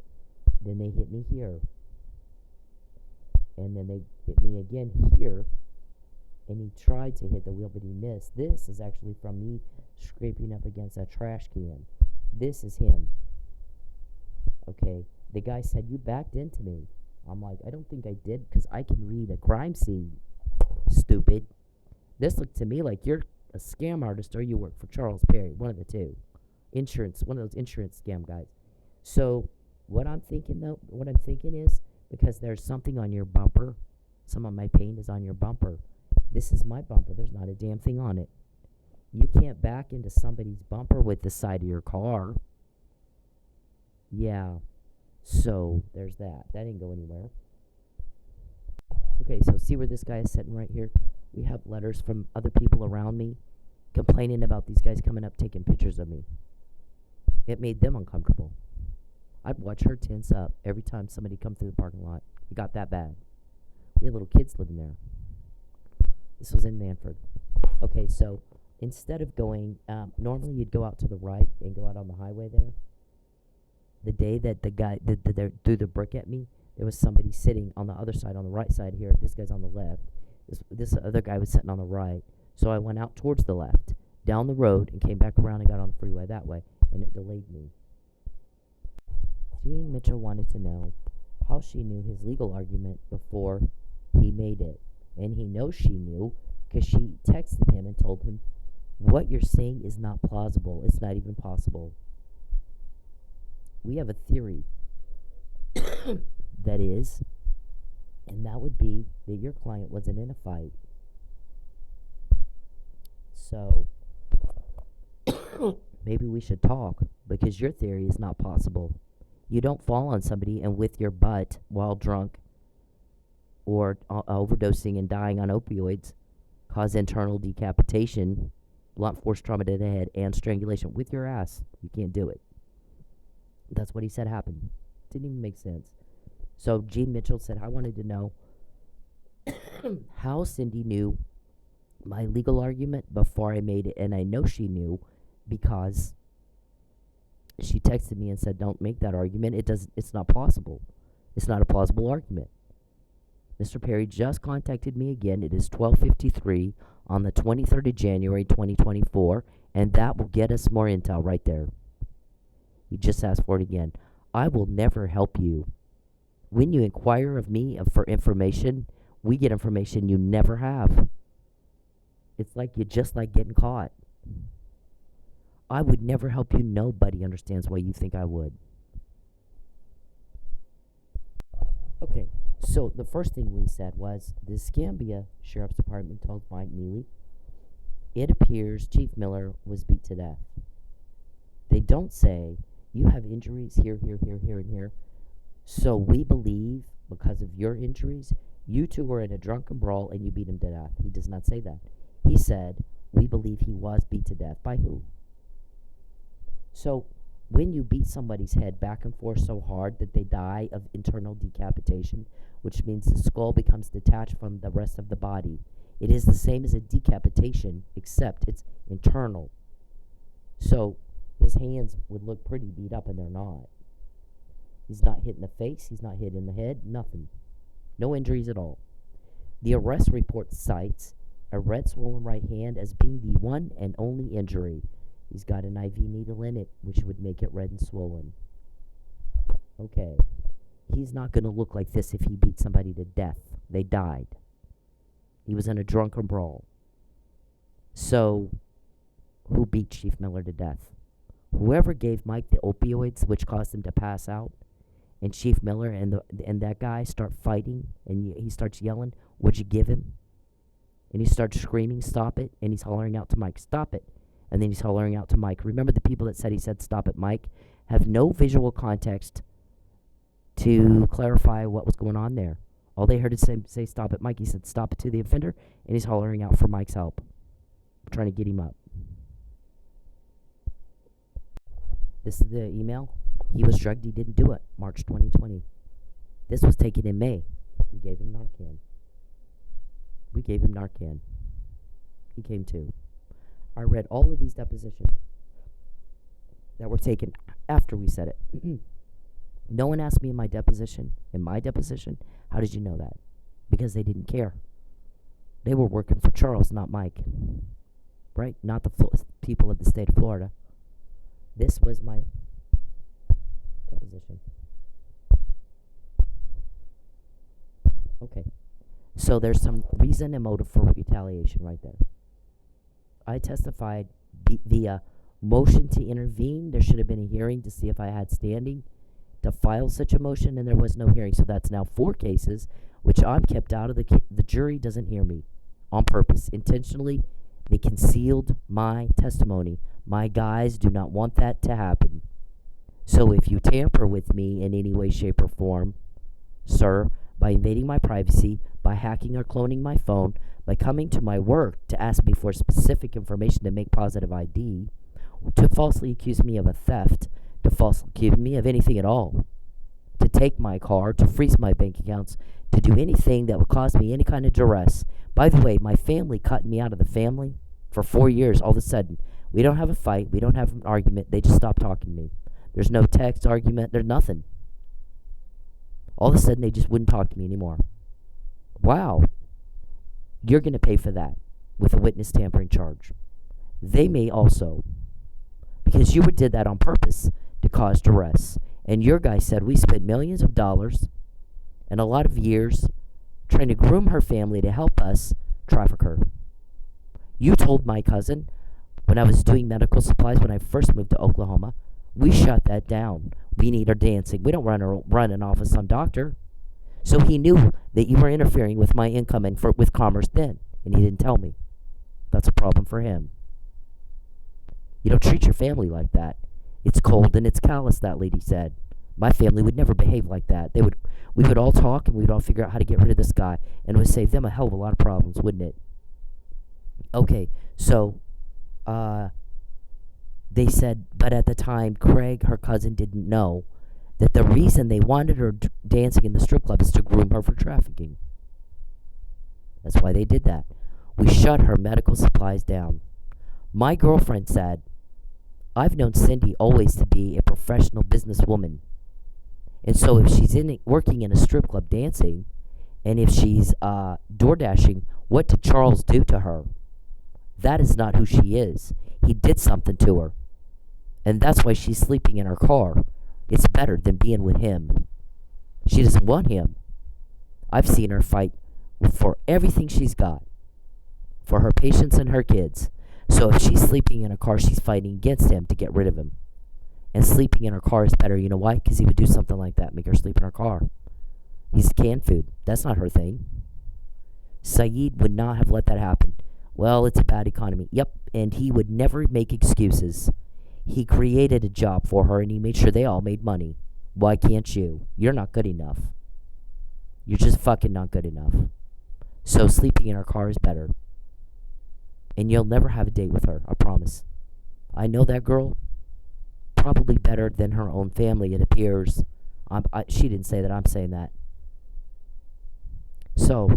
Then they hit me here. And then they hit me again here. And he tried to hit the wheel, but he missed. This is actually from me scraping up against a trash can. This is him. Okay, the guy said, you backed into me. I'm like, I don't think I did, because I can read a crime scene, stupid. This looked to me like you're a scam artist or you work for Charles Perry, one of the two. One of those insurance scam guys. So what I'm thinking is, because there's something on your bumper, some of my paint is on your bumper. This is my bumper. There's not a damn thing on it. You can't back into somebody's bumper with the side of your car. Yeah. So there's that. That didn't go anywhere. Okay, so see where this guy is sitting right here? We have letters from other people around me complaining about these guys coming up taking pictures of me. It made them uncomfortable. I'd watch her tense up every time somebody come through the parking lot. It got that bad. We had little kids living there. This was in Manford. Okay, so instead of going, normally you'd go out to the right and go out on the highway there. The day that the guy threw the brick at me, there was somebody sitting on the other side, on the right side here. This guy's on the left. This other guy was sitting on the right. So I went out towards the left, down the road, and came back around and got on the freeway that way, and it delayed me. Jean Mitchell wanted to know how she knew his legal argument before he made it. And he knows she knew because she texted him and told him, what you're saying is not plausible. It's not even possible. We have a theory that is, and that would be that your client wasn't in a fight. So maybe we should talk, because your theory is not possible. You don't fall on somebody and with your butt while drunk or overdosing and dying on opioids cause internal decapitation, blunt force trauma to the head, and strangulation with your ass. You can't do it. That's what he said happened. Didn't even make sense. So Jean Mitchell said, I wanted to know how Cindy knew my legal argument before I made it. And I know she knew because she texted me and said, don't make that argument. It's not plausible. It's not a plausible argument. Mr. Perry just contacted me again. It is 12:53 on the 23rd of January, 2024, and that will get us more intel right there. He just asked for it again. I will never help you. When you inquire of me for information, we get information you never have. It's like you just like getting caught. I would never help you. Nobody understands why you think I would. Okay, so the first thing we said was the Escambia Sheriff's Department told Mike Neely, it appears Chief Miller was beat to death. They don't say, you have injuries here, here, here, here, and here. So we believe, because of your injuries, you two were in a drunken brawl and you beat him to death. He does not say that. He said, We believe he was beat to death. By who? So, when you beat somebody's head back and forth so hard that they die of internal decapitation, which means the skull becomes detached from the rest of the body, it is the same as a decapitation, except it's internal. So, his hands would look pretty beat up, and they're not. He's not hit in the face, he's not hit in the head, nothing. No injuries at all. The arrest report cites a red swollen right hand as being the one and only injury. He's got an IV needle in it, which would make it red and swollen. Okay. He's not going to look like this if he beat somebody to death. They died. He was in a drunken brawl. So, who beat Chief Miller to death? Whoever gave Mike the opioids, which caused him to pass out, and Chief Miller and that guy start fighting, and he starts yelling, "What'd you give him?" And he starts screaming, "Stop it!" And he's hollering out to Mike, "Stop it!" And then he's hollering out to Mike. Remember, the people that said he said, "Stop it, Mike," have no visual context to clarify what was going on there. All they heard is say, "Stop it, Mike." He said, "Stop it" to the offender, and he's hollering out for Mike's help, trying to get him up. This is the email. He was drugged. He didn't do it. March 2020. This was taken in May. We gave him Narcan. He came to. I read all of these depositions that were taken after we said it. No one asked me in my deposition, how did you know that? Because they didn't care. They were working for Charles, not Mike. Right? Not the people of the state of Florida. This was my deposition. Okay. So there's some reason and motive for retaliation right there. I testified via motion to intervene. There should have been a hearing to see if I had standing to file such a motion, and there was no hearing. So that's now 4 cases, which I'm kept out of the jury doesn't hear me on purpose. Intentionally, they concealed my testimony. My guys do not want that to happen. So if you tamper with me in any way, shape, or form, sir, by invading my privacy, by hacking or cloning my phone, by coming to my work to ask me for specific information to make positive ID, to falsely accuse me of a theft, to falsely accuse me of anything at all, to take my car, to freeze my bank accounts, to do anything that would cause me any kind of duress. By the way, my family cut me out of the family for 4 years. All of a sudden, we don't have a fight, we don't have an argument, they just stopped talking to me. There's no text, argument, there's nothing. All of a sudden, they just wouldn't talk to me anymore. Wow. You're going to pay for that with a witness tampering charge. They may also, because you did that on purpose to cause duress. And your guy said we spent millions of dollars and a lot of years trying to groom her family to help us traffic her. You told my cousin, when I was doing medical supplies when I first moved to Oklahoma, we shut that down. We need our dancing. We don't run an office on doctor. So he knew that you were interfering with my income and with commerce then, and he didn't tell me. That's a problem for him. You don't treat your family like that. It's cold and it's callous, that lady said. My family would never behave like that. We would all talk and we would all figure out how to get rid of this guy, and it would save them a hell of a lot of problems, wouldn't it? Okay, so they said, but at the time, Craig, her cousin, didn't know that the reason they wanted her dancing in the strip club is to groom her for trafficking. That's why they did that. We shut her medical supplies down. My girlfriend said, I've known Cindy always to be a professional businesswoman. And so if she's working in a strip club dancing, and if she's door dashing, what did Charles do to her? That is not who she is. He did something to her. And that's why she's sleeping in her car. It's better than being with him. She doesn't want him. I've seen her fight for everything she's got, for her patients and her kids. So if she's sleeping in a car, she's fighting against him to get rid of him. And sleeping in her car is better. You know why? Because he would do something like that, make her sleep in her car. He's canned food. That's not her thing. Saeed would not have let that happen. Well, it's a bad economy. Yep, and he would never make excuses. He created a job for her, and he made sure they all made money. Why can't you? You're not good enough. You're just fucking not good enough. So sleeping in her car is better. And you'll never have a date with her, I promise. I know that girl probably better than her own family, it appears. She didn't say that, I'm saying that. So,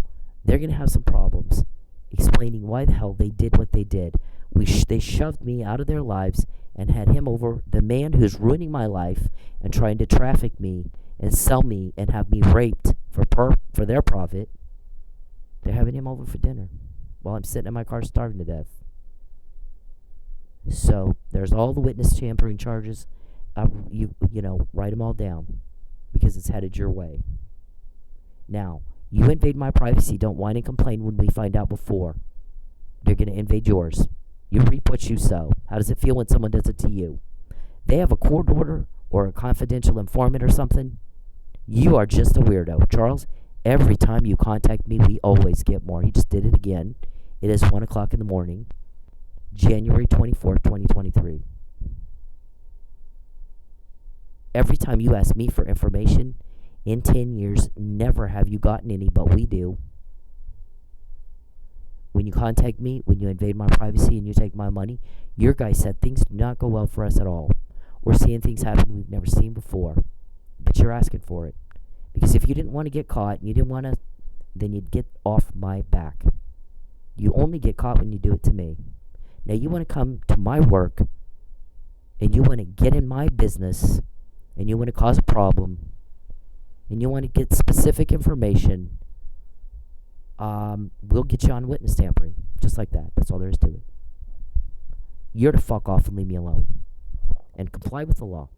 they're going to have some problems explaining why the hell they did what they did. They shoved me out of their lives and had him over, the man who's ruining my life and trying to traffic me and sell me and have me raped for their profit. They're having him over for dinner while I'm sitting in my car starving to death. So there's all the witness tampering charges. You know, write them all down because it's headed your way. Now, you invade my privacy. Don't whine and complain when we find out before. They're going to invade yours. You reap what you sow. How does it feel when someone does it to you? They have a court order or a confidential informant or something. You are just a weirdo. Charles, every time you contact me, we always get more. He just did it again. It is 1 o'clock in the morning, January 24th, 2023. Every time you ask me for information, in 10 years, never have you gotten any, but we do. When you contact me, when you invade my privacy and you take my money, your guy said things do not go well for us at all. We're seeing things happen we've never seen before. But you're asking for it. Because if you didn't want to get caught and you didn't want to, then you'd get off my back. You only get caught when you do it to me. Now you want to come to my work and you want to get in my business and you want to cause a problem and you want to get specific information, we'll get you on witness tampering. Just like that. That's all there is to it. You're to fuck off and leave me alone. And comply with the law.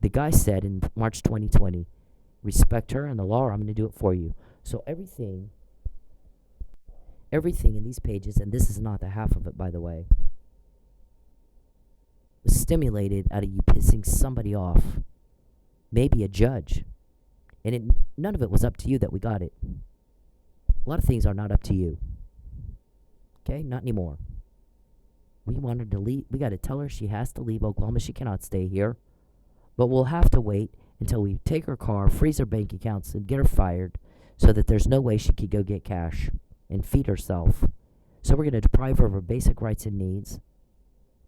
The guy said in March 2020, respect her and the law or I'm going to do it for you. So everything in these pages, and this is not the half of it, by the way, was stimulated out of you pissing somebody off. Maybe a judge. And none of it was up to you that we got it. A lot of things are not up to you. Okay? Not anymore. We want her to leave. We got to tell her she has to leave Oklahoma. She cannot stay here. But we'll have to wait until we take her car, freeze her bank accounts, and get her fired so that there's no way she could go get cash and feed herself. So we're going to deprive her of her basic rights and needs.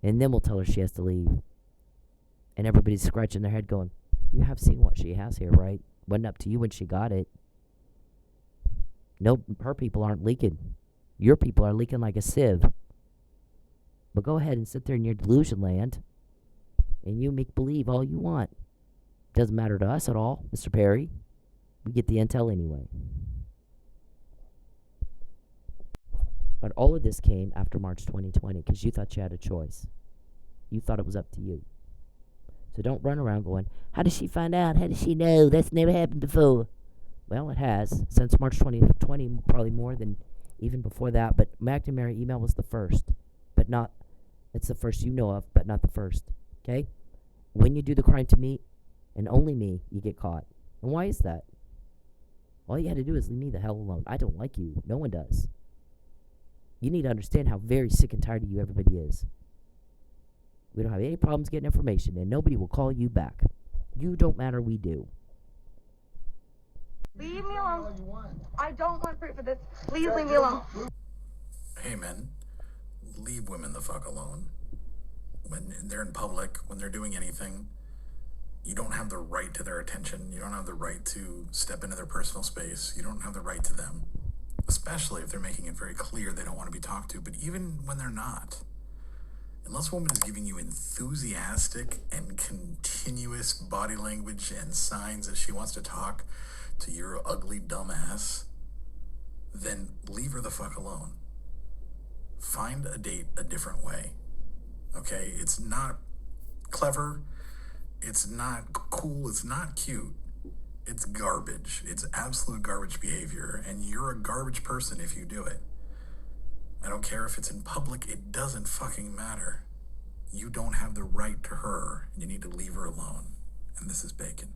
And then we'll tell her she has to leave. And everybody's scratching their head going, you have seen what she has here, right? Wasn't up to you when she got it. No, her people aren't leaking. Your people are leaking like a sieve. But go ahead and sit there in your delusion land. And you make believe all you want. Doesn't matter to us at all, Mr. Perry. We get the intel anyway. But all of this came after March 2020 because you thought you had a choice. You thought it was up to you. So don't run around going, how did she find out? How did she know? That's never happened before. Well, it has. Since March 2020, probably more than even before that. But McNamara email was the first. But not, it's the first you know of, but not the first. Okay? When you do the crime to me, and only me, you get caught. And why is that? All you had to do is leave me the hell alone. I don't like you. No one does. You need to understand how very sick and tired of you everybody is. We don't have any problems getting information, and nobody will call you back. You don't matter, we do. Leave me alone. I don't want proof of this. Please leave me alone. Hey, men, leave women the fuck alone. When they're in public, when they're doing anything, you don't have the right to their attention. You don't have the right to step into their personal space. You don't have the right to them, especially if they're making it very clear they don't want to be talked to. But even when they're not, unless a woman is giving you enthusiastic and continuous body language and signs that she wants to talk to your ugly dumbass, then leave her the fuck alone. Find a date a different way. Okay? It's not clever. It's not cool. It's not cute. It's garbage. It's absolute garbage behavior. And you're a garbage person if you do it. I don't care if it's in public. It doesn't fucking matter. You don't have the right to her. And you need to leave her alone. And this is Bacon.